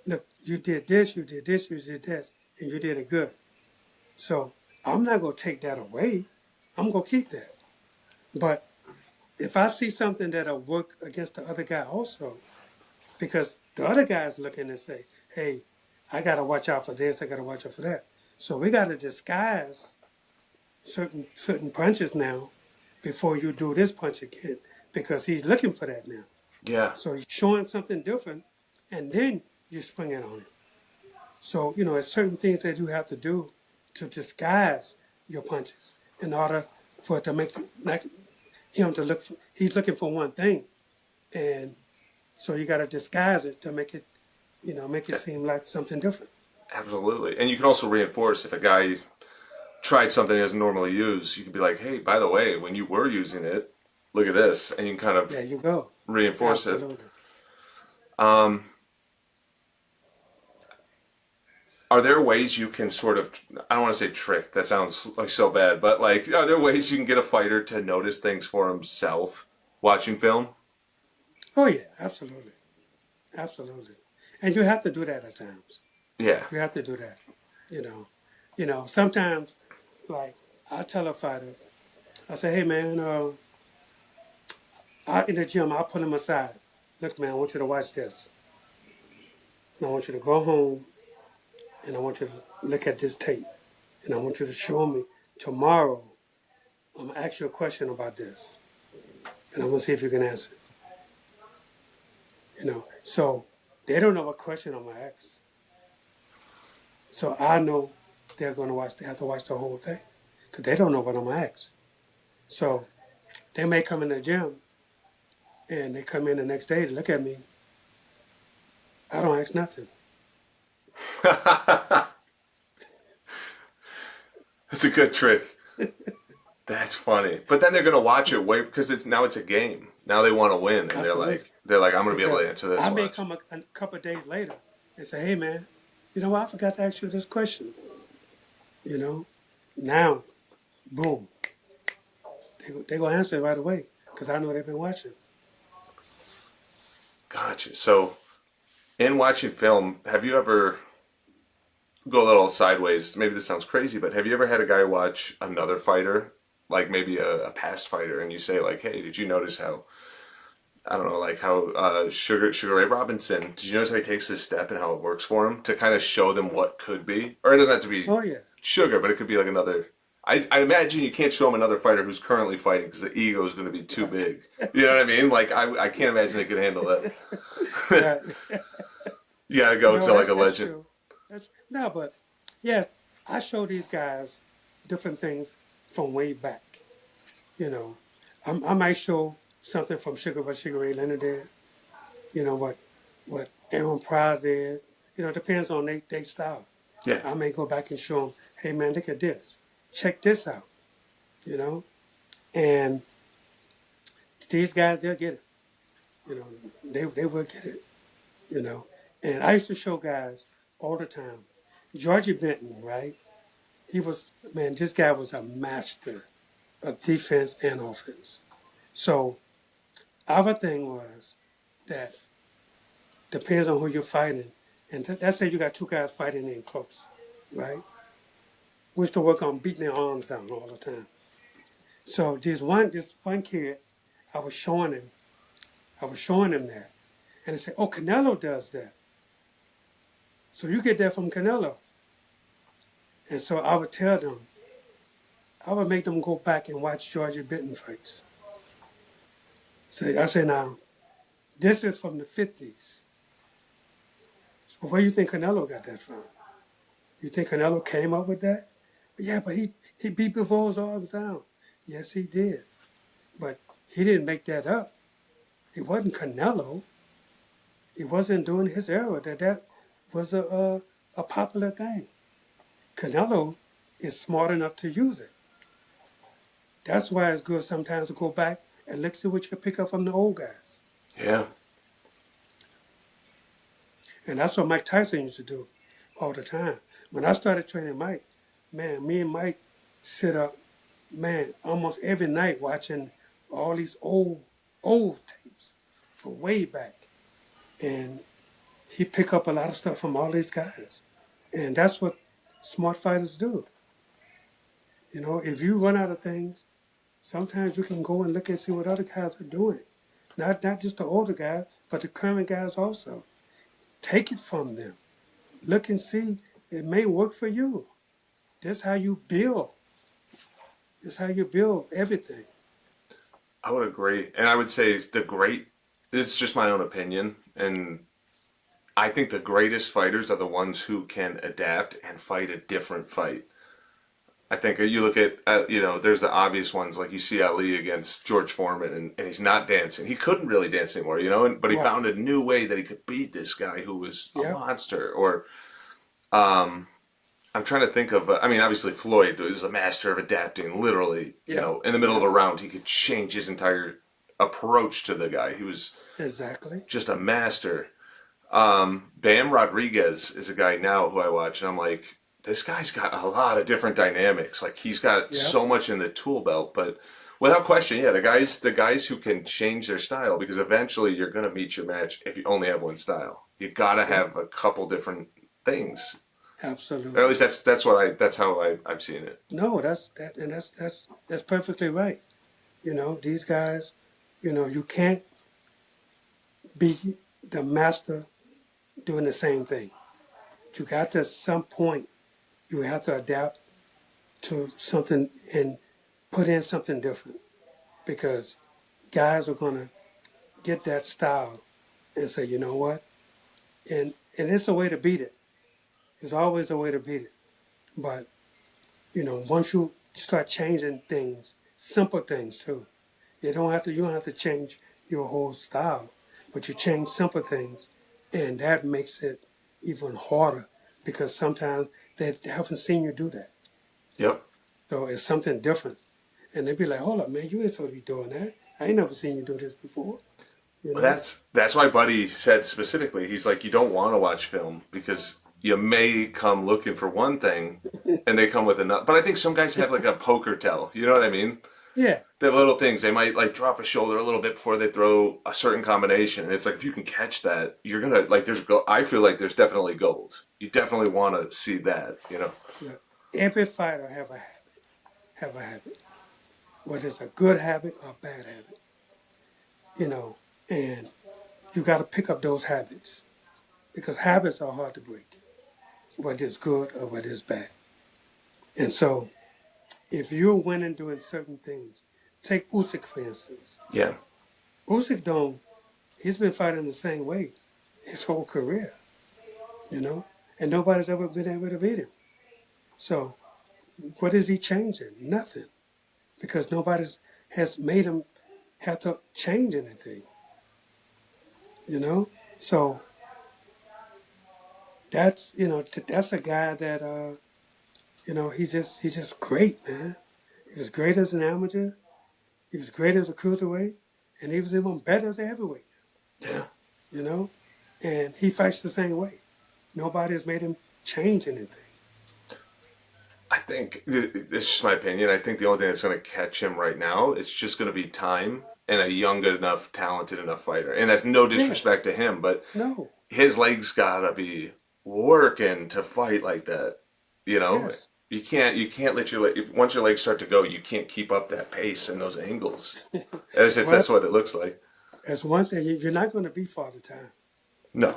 look, you did this, you did this, you did this, and you did it good. So I'm not going to take that away. I'm going to keep that. But if I see something that'll work against the other guy also, because the other guy is looking and say, hey, I got to watch out for this, I got to watch out for that. So we got to disguise certain punches now before you do this punch again, because he's looking for that now. Yeah, So you show him something different, and then you spring it on him. So, there's certain things that you have to do to disguise your punches in order for it to make like him to look for, he's looking for one thing. And so you got to disguise it to make it seem like something different. absolutely. And you can also reinforce if a guy tried something he doesn't normally use, you could be like, hey, by the way, when you were using it, look at this. And you can kind of There you go. reinforce it. Absolutely. Um, are there ways you can sort of, I don't want to say trick, that sounds like so bad, but like, are there ways you can get a fighter to notice things for himself watching film? Oh, yeah, absolutely. Absolutely. And you have to do that at times. Yeah. You have to do that. You know, sometimes, like, I tell a fighter, I say, hey, man, in the gym, I'll pull him aside. Look, man, I want you to watch this. And I want you to go home and I want you to look at this tape. And I want you to show me tomorrow. I'm going to ask you a question about this. And I'm going to see if you can answer. So they don't know what question I'm going to ask. So I know they're going to watch, they have to watch the whole thing because they don't know what I'm going to ask. So they may come in the gym and they come in the next day to look at me. I don't ask nothing. That's a good trick. That's funny. But then they're gonna watch it way because it's a game. Now they want to win, and Absolutely. they're like I'm gonna be able Because to answer this. I may Watch. come a couple of days later and say, hey, man, you know what? I forgot to ask you this question. You know, now, boom, they going to answer it right away because I know they've been watching. Gotcha. So in watching film, have you ever go a little sideways? Maybe this sounds crazy, but have you ever had a guy watch another fighter, like maybe a past fighter, and you say like, hey, did you notice how? I don't know, like how Sugar Ray Robinson. Did you notice how he takes his step and how it works for him to kind of show them what could be, or it doesn't have to be Oh, yeah. Sugar, but it could be like another. I imagine you can't show him another fighter who's currently fighting because the ego is going to be too big. You know what I mean? Like I can't imagine they could handle that. Right. You gotta go No, to like a that's legend. true. That's no, but yeah, I show these guys different things from way back. You know, I might show something from Sugar vs. Sugar Ray Leonard did. You know what Aaron Pryor did. You know, it depends on their style. Yeah, I may go back and show them, hey man, look at this. Check this out. You know, and these guys they'll get it. You know, they will get it. You know, and I used to show guys all the time. Georgie Benton, right? He was man. This guy was a master of defense and offense. So our thing was that depends on who you're fighting. And let's say you got two guys fighting in close, right? We used to work on beating their arms down all the time. So this one kid, I was showing him that. And they said, oh, Canelo does that. So you get that from Canelo. And so I would tell them, I would make them go back and watch Georgia Benton fights. I say now, this is from the 50s. So where do you think Canelo got that from? You think Canelo came up with that? Yeah, but he beat Bivol's arms down. Yes, he did. But he didn't make that up. It wasn't Canelo. It wasn't during his era that was a popular thing. Canelo is smart enough to use it. That's why it's good sometimes to go back and look see what you can pick up from the old guys. yeah. And that's what Mike Tyson used to do all the time. When I started training Mike, man, me and Mike sit up, man, almost every night watching all these old tapes from way back. And he pick up a lot of stuff from all these guys. And that's what smart fighters do. You know, if you run out of things, sometimes you can go and look and see what other guys are doing. Not just the older guys, but the current guys also. Take it from them. Look and see. It may work for you. That's how you build. That's how you build everything. I would agree, and I would say the great. This is just my own opinion, and I think the greatest fighters are the ones who can adapt and fight a different fight. I think you look at, there's the obvious ones like you see Ali against George Foreman, and he's not dancing. He couldn't really dance anymore, but he Right. found a new way that he could beat this guy who was a Yeah. monster. Or I'm trying to think of, obviously Floyd was a master of adapting. Literally, Yeah. in the middle of Yeah. a round, he could change his entire approach to the guy. He was Exactly. just a master. Bam Rodriguez is a guy now who I watch, and I'm like, this guy's got a lot of different dynamics. Like he's got Yeah. so much in the tool belt, but without question, yeah, the guys who can change their style, because eventually you're gonna meet your match if you only have one style. You gotta Yeah. have a couple different things. Or at Absolutely. least that's how I've seen it. No, that's perfectly right. You know, these guys, you can't be the master doing the same thing. You got to at some point you have to adapt to something and put in something different because guys are gonna get that style and say, you know what? And it's a way to beat it. There's always a way to beat it. But, once you start changing things, simple things too. You don't have to change your whole style, but you change simple things and that makes it even harder because sometimes they haven't seen you do that. Yep. So it's something different. And they'd be like, hold up, man, you ain't supposed to be doing that. I ain't never seen you do this before. You Well, know? that's why Buddy said specifically, he's like, you don't want to watch film because you may come looking for one thing, and they come with another. But I think some guys have like a poker tell. You know what I mean? Yeah, The little things they might like drop a shoulder a little bit before they throw a certain combination. And it's like if you can catch that, you're gonna like. There's gold. I feel like there's definitely gold. You definitely want to see that. yeah. Every fighter have a habit, whether it's a good habit or a bad habit, and you got to pick up those habits because habits are hard to break, whether it's good or whether it's bad. And so if you're winning doing certain things, take Usyk for instance. Yeah. Usyk don't. He's been fighting the same way his whole career, you know, and nobody's ever been able to beat him. So what is he changing? Nothing, because nobody's has made him have to change anything, you know. So that's that's a guy that he's just great, man. He was great as an amateur. He was great as a cruiserweight, and he was even better as a heavyweight. Yeah. You know, and he fights the same way. Nobody has made him change anything. I think it's just my opinion. I think the only thing that's going to catch him right now is just going to be time and a young enough, talented enough fighter. And that's no disrespect Yes. to him, but No. his legs gotta be working to fight like that. You know, Yes. you can't let your once your legs start to go, you can't keep up that pace and those angles. Well, That's what it looks like. that's one thing. You're not going to be Father Time. No.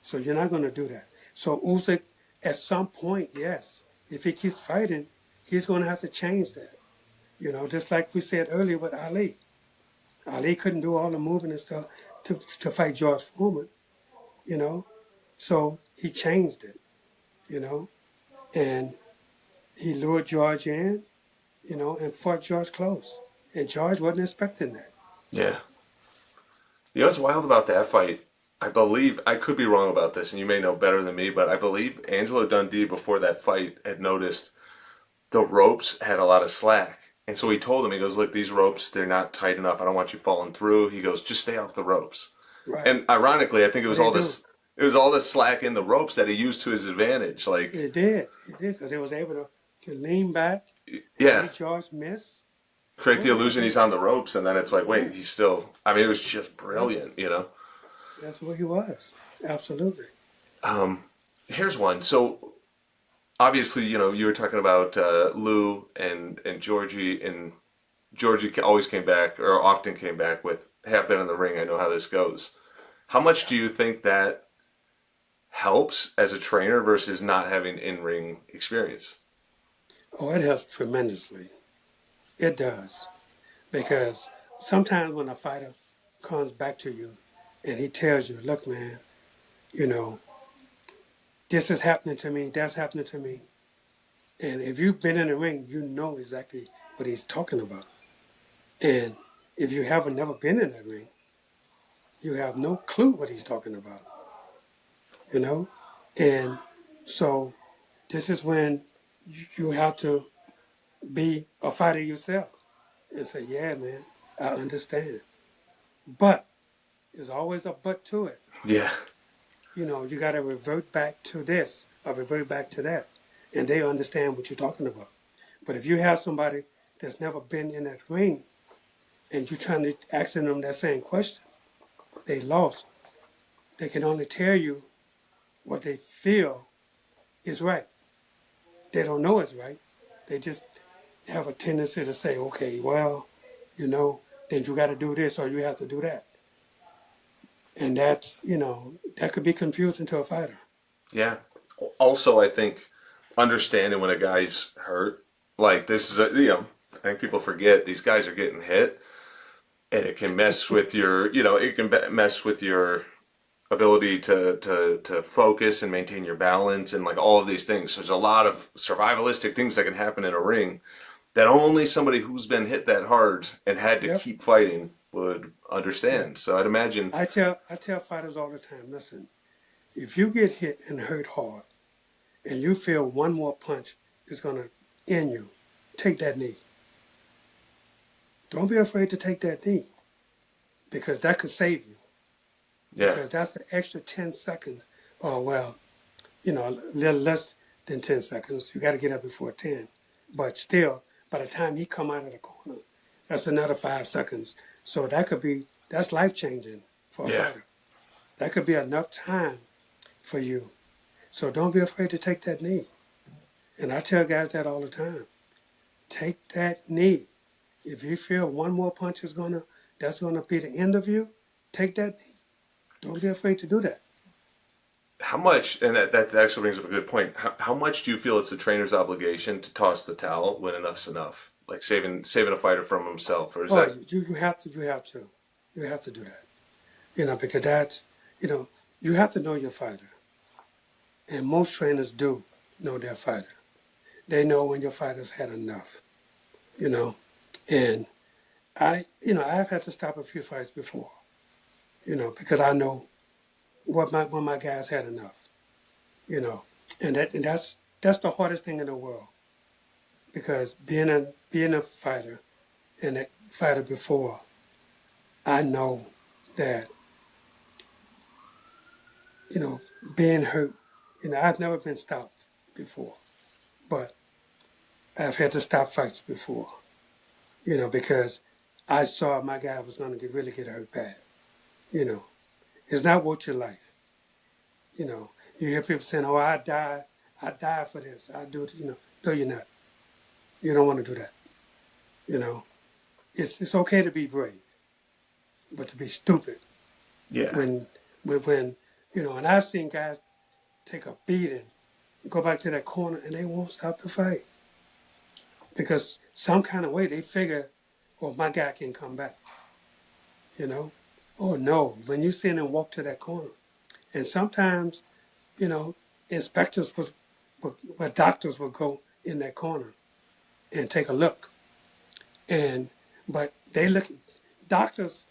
So you're not going to do that. So Usyk, at some point, yes, if he keeps fighting, he's going to have to change that. Just like we said earlier with Ali. Ali couldn't do all the movement and stuff to fight George Foreman. You know, so he changed it. You know, and he lured George in. And fought George close, and George wasn't expecting that. Yeah. You know what's wild about that fight? I believe I could be wrong about this, and you may know better than me, but I believe Angelo Dundee before that fight had noticed the ropes had a lot of slack. And so he told him, he goes, look, these ropes, they're not tight enough. I don't want you falling through. He goes, just stay off the ropes. Right? And ironically, I think But they do. it was all this slack in the ropes that he used to his advantage. Like, It did. It did because he was able to lean back and yeah, make George miss. create Oh the yeah, illusion he's on the ropes, and then it's like, yeah, wait, he's still. I mean, it was just yeah. brilliant, you know. That's what he was. Absolutely. Here's one. So obviously, you were talking about Lou and Georgie, and Georgie always came back, or often came back with, "Hey, I've been in the ring. I know how this goes." How much do you think that helps as a trainer versus not having in-ring experience? Oh, it helps tremendously. It does because sometimes when a fighter comes back to you and he tells you, "Look, man, you know, this is happening to me. That's happening to me," and if you've been in the ring, you know exactly what he's talking about. And if you haven't never been in that ring, you have no clue what he's talking about, you know? And so this is when you have to be a fighter yourself and say, yeah, man, I understand. But there's always a but to it. Yeah, You got to revert back to this or revert back to that. And they understand what you're talking about. But if you have somebody that's never been in that ring and you're trying to ask them that same question, they lost. They can only tell you what they feel is right. They don't know it's right. They just have a tendency to say, okay, well, then you got to do this or you have to do that. And that could be confusing to a fighter. yeah. Also, I think understanding when a guy's hurt, like this is I think people forget these guys are getting hit, and it can mess with it can mess with your ability to focus and maintain your balance and like all of these things. So there's a lot of survivalistic things that can happen in a ring that only somebody who's been hit that hard and had to Yep. keep fighting would Yeah. understand. So I'd imagine, I tell fighters all the time, listen, if you get hit and hurt hard and you feel one more punch is gonna end you, take that knee. Don't be afraid to take that knee because that could save you. yeah, Because that's an extra 10 seconds. Oh well, a little less than 10 seconds. You got to get up before 10. But still, by the time he come out of the corner, that's another 5 seconds. So that's life changing for a yeah, fighter. That could be enough time for you. So don't be afraid to take that knee. And I tell guys that all the time. Take that knee. If you feel one more punch that's gonna be the end of you, take that knee. Don't be afraid to do that. How much, and that actually brings up a good point. How much do you feel it's the trainer's obligation to toss the towel when enough's enough? Like saving a fighter from himself, or is Oh, that? you have to, you have to do that. Because that's, you have to know your fighter. And most trainers do know their fighter. They know when your fighter's had enough, you know. And I've had to stop a few fights before, because I know when my guys had enough, you know. And that's the hardest thing in the world, because being a fighter and a fighter before, I know that, you know, being hurt, I've never been stopped before, but I've had to stop fights before, because I saw my guy was going to really get hurt bad. You know, it's not worth your life. You know, you hear people saying, "Oh, I die for this. I do it." No, you're not. You don't want to do that. You know, it's okay to be brave, but to be stupid Yeah, when when And I've seen guys take a beating, go back to that corner, and they won't stop the fight because some kind of way they figure, "Oh, my guy can come back." You know, oh no, when you see them walk to that corner, and sometimes you know, inspectors would doctors would go in that corner and take a look. And but doctors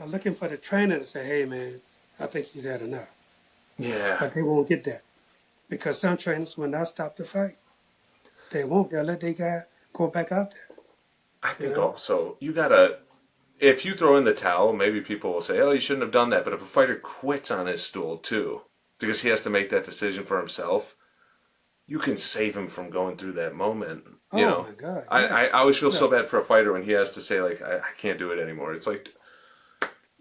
are looking for the trainer to say, "Hey man, I think he's had enough." yeah. But they won't get that because some trainers will not stop the fight. They won't. They'll let their guy go back out there. I You think know? also you gotta. If you throw in the towel, maybe people will say, "Oh, you shouldn't have done that." But if a fighter quits on his stool too, because he has to make that decision for himself, you can save him from going through that moment. You Oh know, my God, I, yeah, I, I always feel yeah, so bad for a fighter when he has to say like, I can't do it anymore. It's like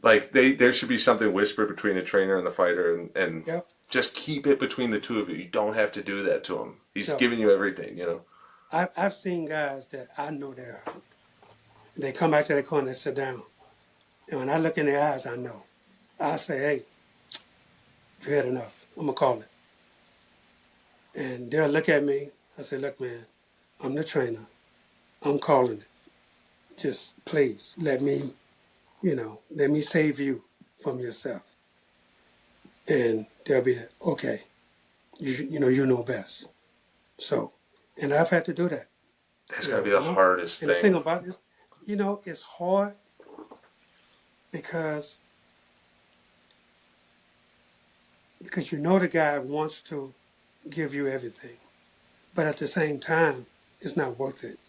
there should be something whispered between the trainer and the fighter, and yep. just keep it between the two of you. You don't have to do that to him. He's No, giving you everything. You know. I've seen guys that I know they're hurt. They come back to the corner and sit down, and when I look in their eyes, I know. I say, "Hey, you had enough. I'm gonna call it." And they'll look at me. I say, "Look, man, I'm the trainer. I'm calling it. Just please let me save you from yourself." And they'll be like, "Okay, you know best." So, and I've had to do that. That's gotta be the And hardest the thing thing. about this, it's hard because you know the guy wants to give you everything, but at the same time, it's not worth it.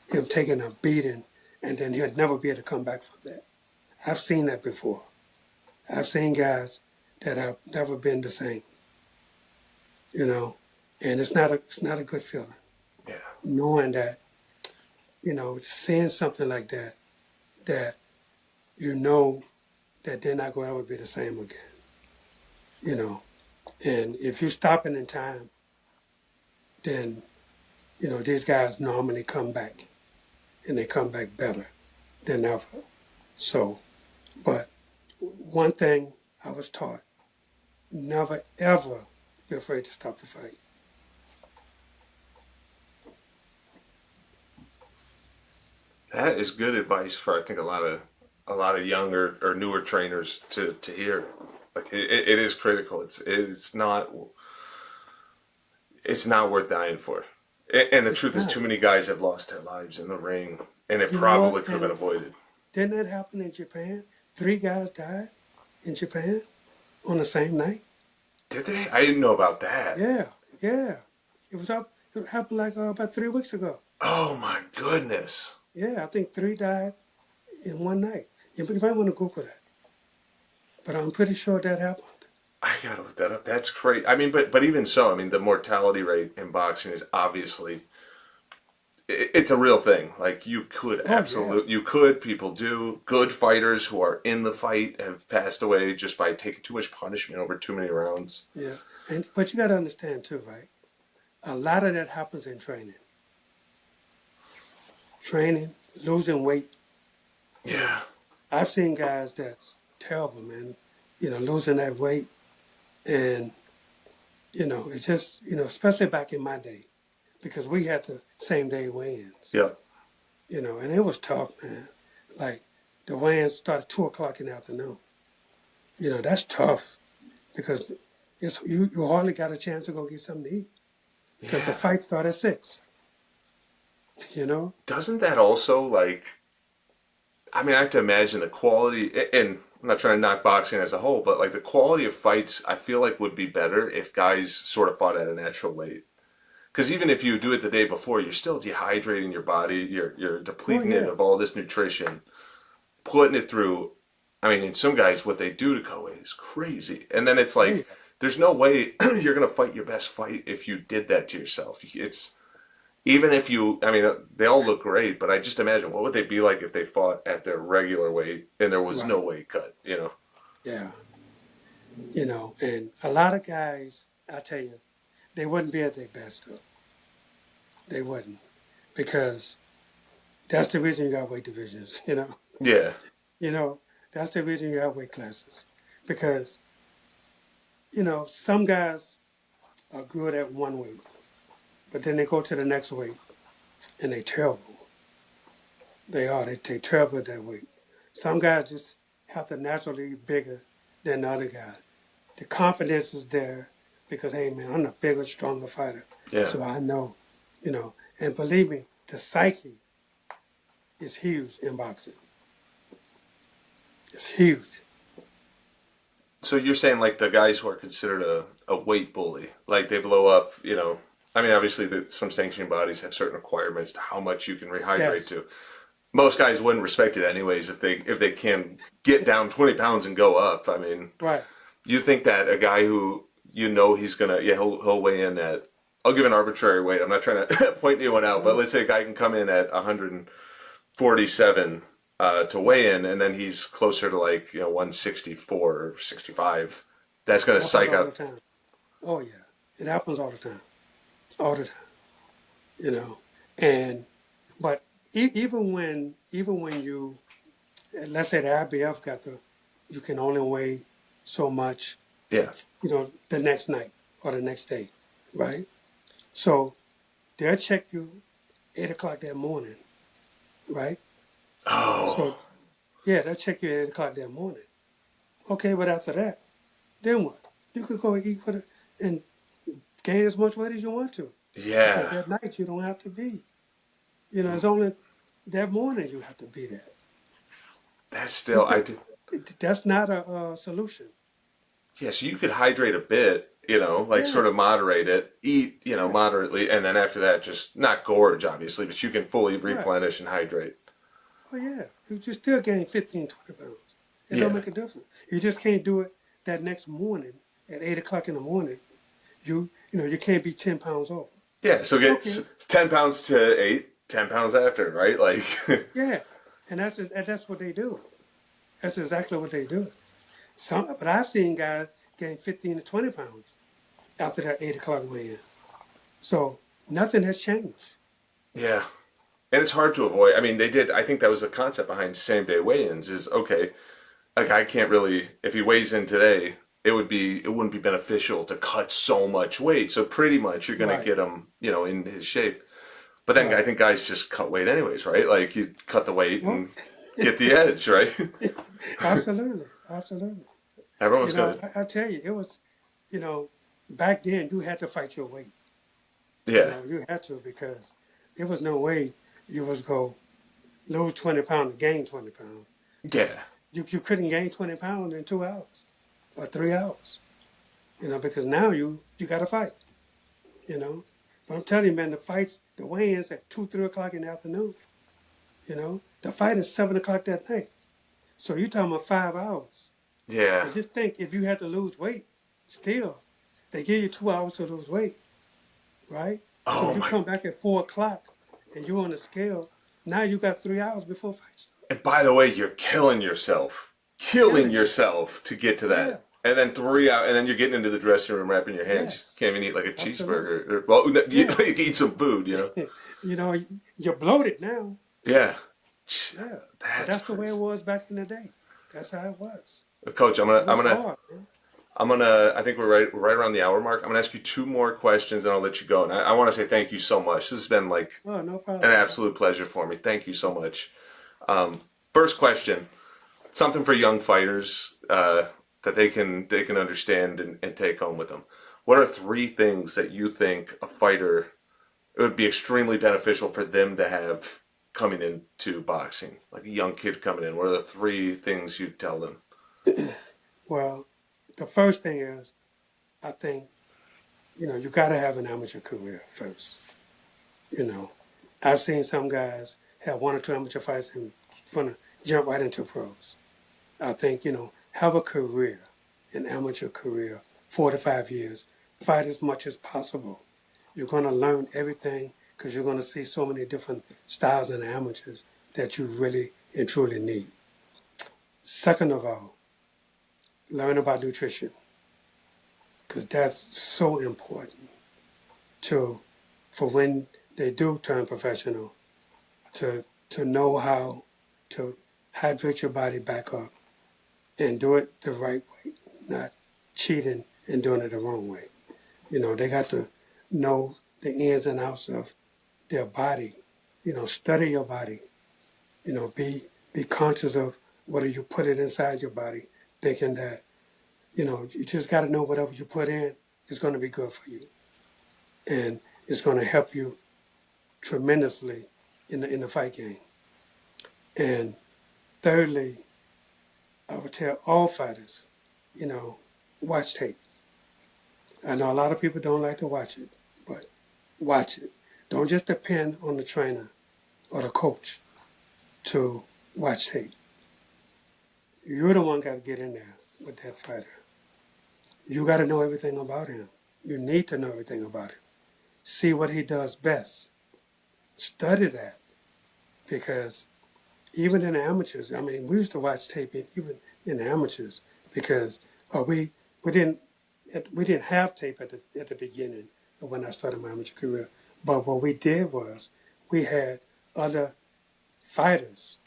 Him taking a beating, and then he'll never be able to come back from that. I've seen that before. I've seen guys that have never been the same, you know, and it's not a good feeling Yeah. knowing that, seeing something like that, that you know that they're not going to ever be the same again, you know. And if you stop it in time, then, these guys normally come back and they come back better than ever. So, but one thing I was taught, never ever be afraid to stop the fight. That is good advice for I think a lot of younger or newer trainers to hear. Like it is critical. It's not worth dying for. And the It's truth is, not. too many guys have lost their lives in the ring, and it You know probably what? could have been And avoided. didn't that happen in Japan? Three guys died in Japan on the same night. Did they? I didn't know about that. Yeah, yeah. It was up. It happened like about 3 weeks ago. Oh my goodness! Yeah, I think three died in one night. You might want to Google that, but I'm pretty sure that happened. I gotta look that up. That's crazy. I mean, but even so, I mean, the mortality rate in boxing is obviously it's a real thing. Like Oh yeah, you could, people do. Good fighters who are in the fight have passed away just by taking too much punishment over too many rounds. yeah. And but you got to understand too, right? A lot of that happens in training. Training, losing weight. You know, Yeah, I've seen guys that's terrible, man. Losing that weight, And, it's just, especially back in my day, because we had the same day weigh-ins, Yeah. and it was tough, man. Like the weigh-ins started at 2 o'clock in the afternoon. That's tough because you hardly got a chance to go get something to eat because the Yeah. fight started at 6. You know, Doesn't that also like? I mean, I have to imagine the quality, and I'm not trying to knock boxing as a whole, but like the quality of fights, I feel like would be better if guys sort of fought at a natural weight. Because even if you do it the day before, you're still dehydrating your body. You're oh depleting it yeah, of all this nutrition, putting it through. I mean, in some guys, what they do to Koei is crazy. And then it's oh like, yeah, there's no way you're gonna fight your best fight if you did that to yourself. It's even if you, I mean, they all look great, but I just imagine what would they be like if they fought at their regular weight and there was no right, weight cut, you know? yeah. And a lot of guys, I tell you, they wouldn't be at their best though. They wouldn't because that's the reason you got weight divisions. Yeah, You know, that's the reason you have weight classes because some guys are good at one weight, but then they go to the next weight and they terrible. They are. They terrible at that weight. Some guys just have to naturally be bigger than the other guy. The confidence is there because hey man, I'm a bigger, stronger fighter. yeah. So I know, and believe me, the psyche is huge in boxing. It's huge. So you're saying like the guys who are considered a weight bully, like they blow up, you know? I mean, obviously, some sanctioning bodies have certain requirements to how much you can rehydrate Yes. to. Most guys wouldn't respect it anyways if they can get down 20 pounds and go up. I mean, Right. you think that a guy who he's gonna he'll weigh in at, I'll give an arbitrary weight. I'm not trying to point anyone out, but Uh, let's say a guy can come in at 147 to weigh in, and then he's closer to like 164 or 65. That's gonna happens psych all the out. time. Oh yeah. It happens all the time. All the time. You know. And but even when you let's say the IBF got you can only weigh so much, Yeah. the next night or the next day, right? So they'll check you 8 o'clock that morning, right? Oh, So yeah, they'll check you at 8 o'clock that morning. Okay, but after that, then what? You could go eat for and gain as much weight as you want to, because yeah. that night you don't have to be. It's only that morning you have to be there. That's still Just I not, do. that's not a solution. Yeah, so you could hydrate a bit, like Yeah, sort of moderate it, eat, yeah, moderately, and then after that, just not gorge, obviously, but you can fully right. replenish and hydrate. Oh yeah, you still gain 15, 20 pounds. It don't Yeah. make a difference. You just can't do it that next morning at 8 o'clock in the morning. You can't be 10 pounds over. Yeah, so get Okay, 10 pounds to 8, 10 pounds after, right? Like, yeah, and that's what they do. That's exactly what they do. But I've seen guys gain 15 to 20 pounds after that 8 o'clock weigh-in. So nothing has changed. yeah. And it's hard to avoid. I mean, I think that was the concept behind same day weigh ins is okay, a guy can't really, if he weighs in today, it wouldn't be beneficial to cut so much weight. So pretty much you're going to Right, get him, in his shape. But then I right. think guys just cut weight anyways, right? Like you cut the weight Well, and get the edge, right? absolutely, absolutely. Everyone's gonna, I tell you, it was, back then you had to fight your weight. yeah, You had to because there was no way you was go lose 20 pounds to gain 20 pounds because yeah. you couldn't gain 20 pounds in 2 hours or 3 hours. Because now you got to fight. You know, but I'm telling you, man, the weigh-ins at 2, 3 o'clock in the afternoon. The fight is 7 o'clock that night. So you're talking about 5 hours. Yeah. And just think, if you had to lose weight, still, they give you 2 hours to lose weight, right? So Oh if you my. come back at 4 o'clock and you're on the scale, now you got 3 hours before fight starts. And by the way, you're killing Killing you. yourself to get to Yeah. that. And then 3 hours, and then you're getting into the dressing room, wrapping your hands. You Yes. can't even eat like a Absolutely. cheeseburger. Well, you, Yeah. you eat some food. you know, you're bloated now. Yeah. Yeah. But That's that's the way it crazy. was back in the day. That's how it was. Coach, It was hard, man. I think we're right around the hour mark. I'm gonna ask you two more questions and I'll let you go. And I want to say thank you so much. This has been like Oh, no an problem. absolute pleasure for me. Thank you so much. First question, something for young fighters that they can understand and take home with them. What are three things that you think a fighter it would be extremely beneficial for them to have coming into boxing? Like a young kid coming in, what are the three things you'd tell them? Well, the first thing is, I think, you got to have an amateur career first. You know, I've seen some guys have one or two amateur fights and want to jump right into pros. I think, have a career, an amateur career, 4 to 5 years, fight as much as possible. You're going to learn everything because you're going to see so many different styles in amateurs that you really and truly need. Second of all, learn about nutrition because that's so important to for when they do turn professional to know how to hydrate your body back up and do it the right way, not cheating and doing it the wrong way. They got to know the ins and outs of their body. Study your body. Be conscious of whether you put it inside your body, thinking that you just got to know whatever you put in is going to be good for you, and it's going to help you tremendously in the fight game. And thirdly, I would tell all fighters, you know, watch tape. I know a lot of people don't like to watch it, but watch it. Don't just depend on the trainer or the coach to watch tape. You're the one got to get in there with that fighter. You got to know everything about him. You need to know everything about him. See what he does best. Study that because even in the amateurs, I mean, we used to watch tape even in the amateurs because we didn't we didn't have tape at the beginning of when I started my amateur career. But what we did was we had other fighters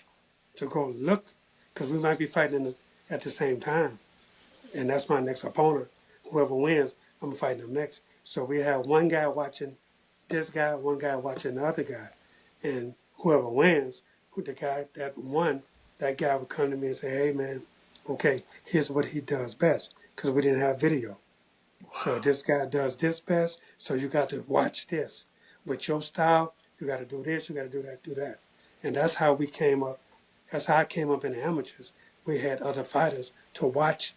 to go look because we might be fighting at the same time, and that's my next opponent. Whoever wins, I'm fighting them next. So we have one guy watching this guy, one guy watching the other guy, and whoever wins, who the guy that won, that guy would come to me and say, "Hey man, okay, here's what he does best," because we didn't have video. So this guy does this best. So you got to watch this with your style. You got to do this. You got to do that. Do that. And that's how we came up. That's how I came up in the amateurs. We had other fighters to watch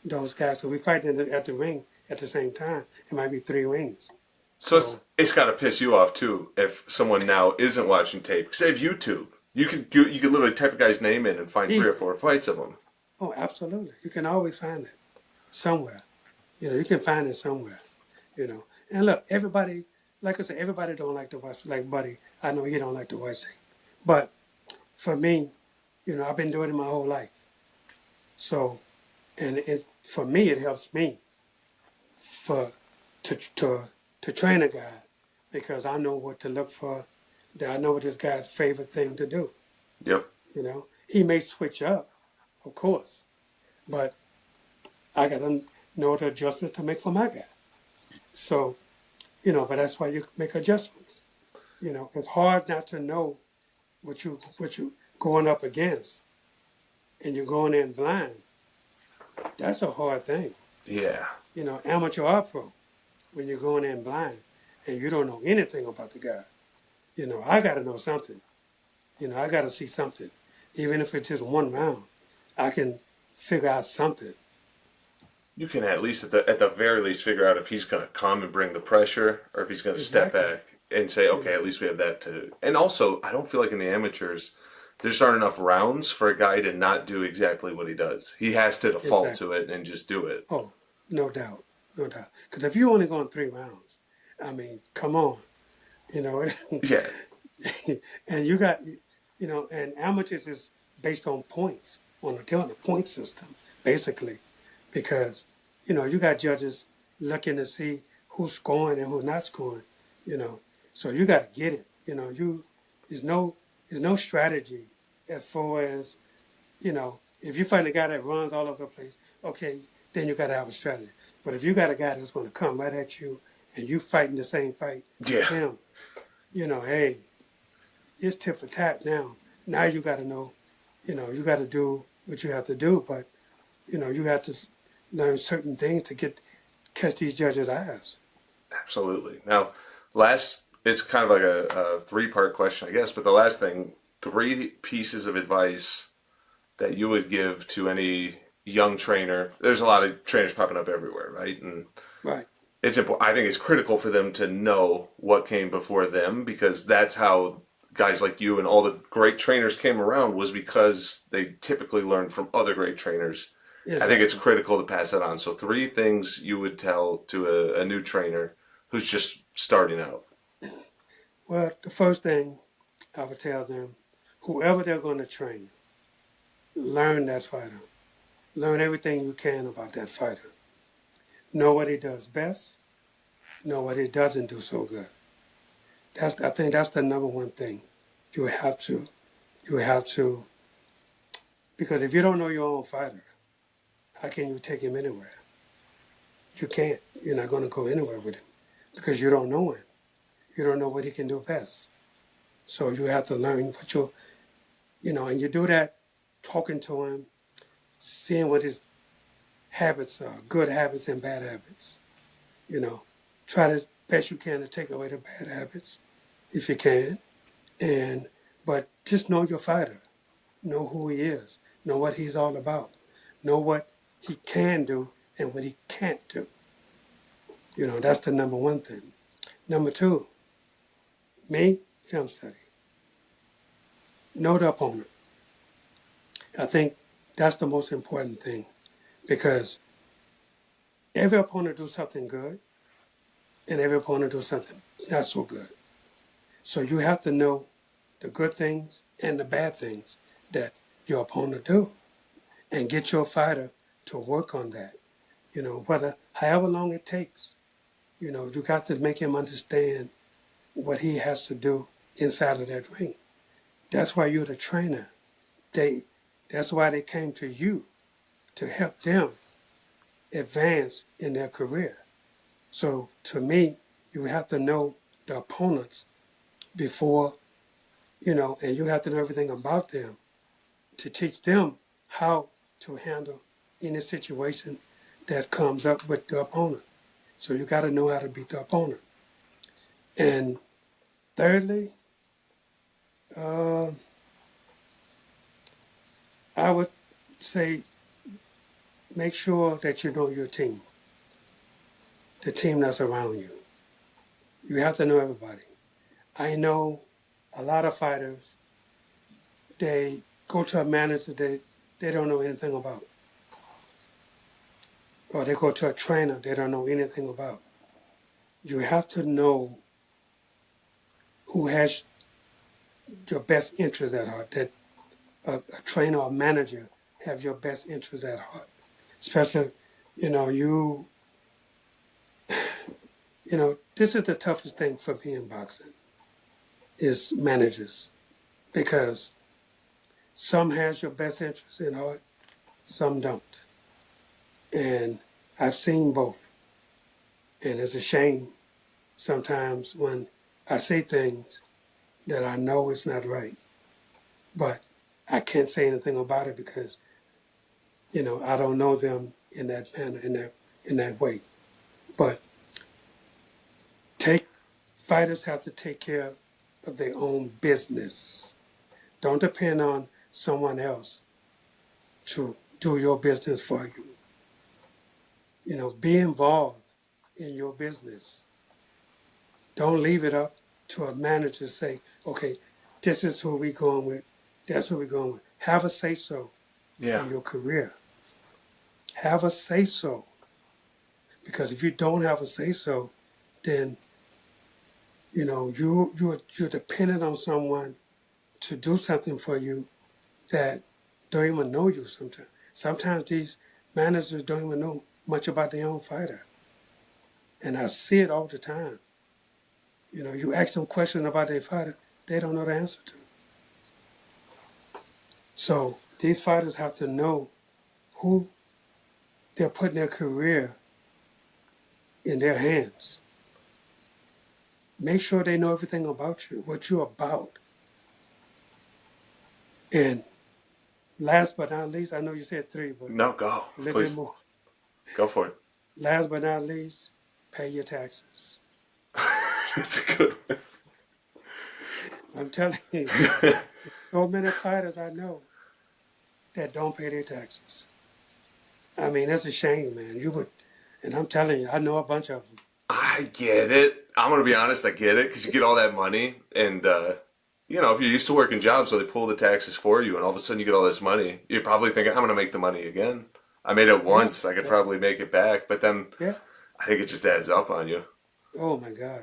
those guys. So we fight at the ring at the same time. It might be three rings. So So it's got to piss you off too if someone now isn't watching tape. Save YouTube. You could literally type a guy's name in and find three or easy. four fights of him. Oh, absolutely. You can always find it somewhere. You can find it somewhere. And look, everybody, like I said, everybody don't like to watch. Like Buddy, I know he don't like to watch things, but for me, I've been doing it my whole life. So, and for me, it helps me for to train a guy because I know what to look for. That I know what this guy's favorite thing to do. Yep. He may switch up, of course, but I got to know the adjustments to make for my guy. So, but that's why you make adjustments. It's hard not to know what you going up against, and you're going in blind. That's a hard thing. Yeah. Amateur or pro, when you're going in blind and you don't know anything about the guy. I got to know something. I got to see something, even if it's just one round. I can figure out something. You can at least at the very least figure out if he's going to come and bring the pressure or if he's going to step Exactly. back and say, You okay, know at least we have that to. And also, I don't feel like in the amateurs there's aren't enough rounds for a guy to not do exactly what he does. He has to default exactly. to it and just do it. Oh, no doubt, no doubt. Because if you're only going 3 rounds, I mean, come on, you know. Yeah. And you got, and amateurs is based on points, they're on the point system, basically, because, you got judges looking to see who's scoring and who's not scoring, you know. So you got to get it, there's no strategy as far as, if you find a guy that runs all over the place, okay, then you got to have a strategy. But if you got a guy that's going to come right at you and you fighting the same fight Yeah, as him, hey, it's tit for tat now. Now you got to know, you got to do what you have to do, but you have to learn certain things to catch these judges' eyes. absolutely. Now, it's kind of like a three-part question, I guess, but the last thing, three pieces of advice that you would give to any young trainer. There's a lot of trainers popping up everywhere, right? And Right. it's important. I think it's critical for them to know what came before them, because that's how guys like you and all the great trainers came around, was because they typically learned from other great trainers. I think it's Exactly. critical to pass that on. So three things you would tell to a new trainer who's just starting out. Well, the first thing I would tell them, whoever they're going to train, learn that fighter. Learn everything you can about that fighter. Know what he does best. Know what he doesn't do so good. I think that's the number one thing. You have to. You have to. Because if you don't know your own fighter, how can you take him anywhere? You can't. You're not going to go anywhere with him because you don't know him. You don't know what he can do best. So you have to learn and you do that talking to him, seeing what his habits are, good habits and bad habits. You know, try as best you can to take away the bad habits if you can. But just know your fighter. Know who he is. Know what he's all about. Know what he can do and what he can't do. That's the number one thing. Number two, film study. Know the opponent. I think that's the most important thing because every opponent do something good and every opponent do something not so good. So you have to know the good things and the bad things that your opponent do and get your fighter to work on that. However long it takes, you got to make him understand what he has to do inside of that ring. That's why you're the trainer. That's why they came to you to help them advance in their career. So to me, you have to know the opponents before, and you have to know everything about them to teach them how to handle any situation that comes up with the opponent. So you got to know how to beat the opponent. And thirdly, uh, I would say make sure that you know your team, the team that's around you. You have to know everybody. I know a lot of fighters, they go to a manager they don't know anything about. Or they go to a trainer they don't know anything about. You have to know who has your best interest at heart, that a trainer or manager have your best interest at heart. Especially, you know, you this is the toughest thing for me in boxing is managers. Because some has your best interest in heart, some don't. And I've seen both. And it's a shame sometimes when I say things that I know it's not right, but I can't say anything about it because, I don't know them in that manner, in that way. But take fighters have to take care of their own business. Don't depend on someone else to do your business for you. Be involved in your business. Don't leave it up to a manager to say, okay, this is who we're going with, that's who we're going with. Have a say so Yeah, in your career. Have a say so. Because if you don't have a say so, then you're dependent on someone to do something for you that don't even know you sometimes. Sometimes these managers don't even know much about their own fighter. And I see it all the time. You ask them questions about their fighter, they don't know the answer to. So these fighters have to know who they're putting their career in their hands. Make sure they know everything about you, what you're about. And last but not least, I know you said three, but No, go. a little bit Please. more. Go for it. Last but not least, pay your taxes. That's a good one. I'm telling you, so many fighters I know that don't pay their taxes. I mean, it's a shame, man. You would, and I'm telling you, I know a bunch of them. I get it. I'm gonna be honest. I get it because you get all that money, and if you're used to working jobs, so they pull the taxes for you, and all of a sudden you get all this money. You're probably thinking, "I'm gonna make the money again. I made it Yeah, once. I could probably make it back." But then yeah. I think it just adds up on you. Oh my God.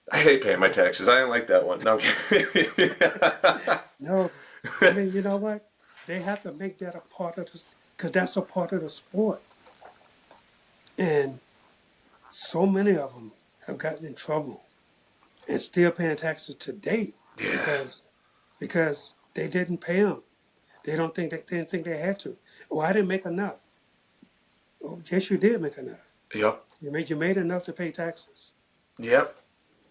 I hate paying my taxes. I didn't like that one. No, I'm kidding. No, I mean, you know what? They have to make that a part of this, because that's a part of the sport. And so many of them have gotten in trouble and still paying taxes to date Yeah. because they didn't pay them. They didn't think they had to. Oh, I didn't make enough. Oh, yes, you did make enough. Yep. You made enough to pay taxes. Yep.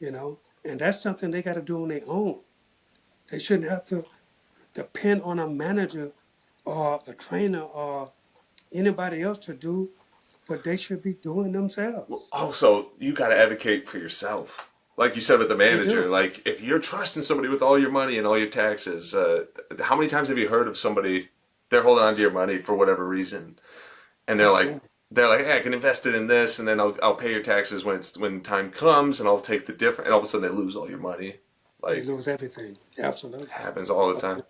And that's something they got to do on their own. They shouldn't have to depend on a manager or a trainer or anybody else to do what they should be doing themselves. Also, you got to advocate for yourself. Like you said with the You manager, do. like if you're trusting somebody with all your money and all your taxes, how many times have you heard of somebody they're holding on to your money for whatever reason, and I've seen it. they're like, hey, I can invest it in this, and then I'll pay your taxes when time comes, and I'll take the difference, and all of a sudden they lose all your money. They Like lose everything. Absolutely. happens all the time.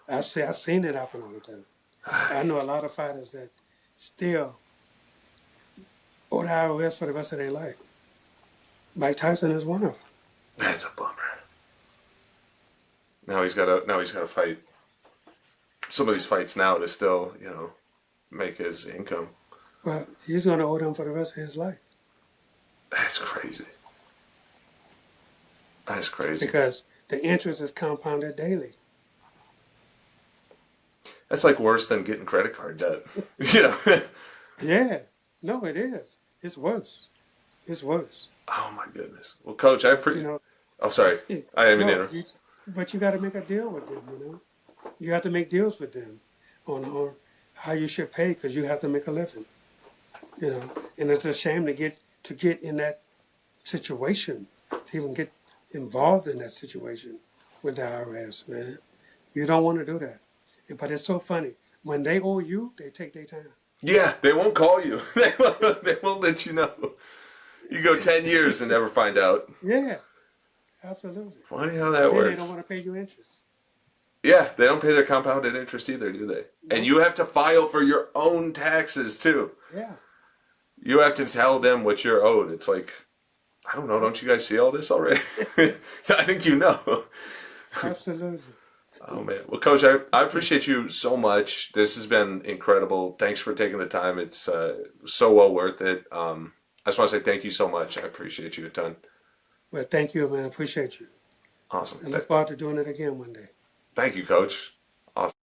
I've seen it happen all the time. I know a lot of fighters that still owe the IRS for the rest of their life. Mike Tyson is one of them. That's a bummer. Now he's got to fight some of these fights now to still make his income. Well, he's going to owe them for the rest of his life That's crazy. That's crazy. because the interest is compounded daily. That's like worse than getting credit card debt. you know. Yeah, no, it is. It's worse. It's worse. Oh my goodness. Well, Coach, I You appreciate. know, Oh, sorry. it, I didn't mean to no, interrupt. but you got to make a deal with them. You have to make deals with them on how you should pay because you have to make a living. And it's a shame to get in that situation, to even get involved in that situation with the IRS, man. You don't want to do that. But it's so funny. When they owe you, they take their time. Yeah, they won't call you. They won't let you know. You go 10 years and never find out. Yeah, absolutely. Funny how And that then they don't works. want to pay you interest. Yeah, they don't pay their compounded interest either, do they? And No. you have to file for your own taxes too. Yeah, You have to tell them what you're owed. It's like, I don't know, don't you guys see all this already? I think you know. absolutely. Oh man. Well, Coach, I appreciate you so much. This has been incredible. Thanks for taking the time. It's so well worth it. I just want to say thank you so much. I appreciate you a ton. Well, thank you, man. Appreciate you. Awesome. I look forward to doing it again one day. Thank you, Coach. Awesome.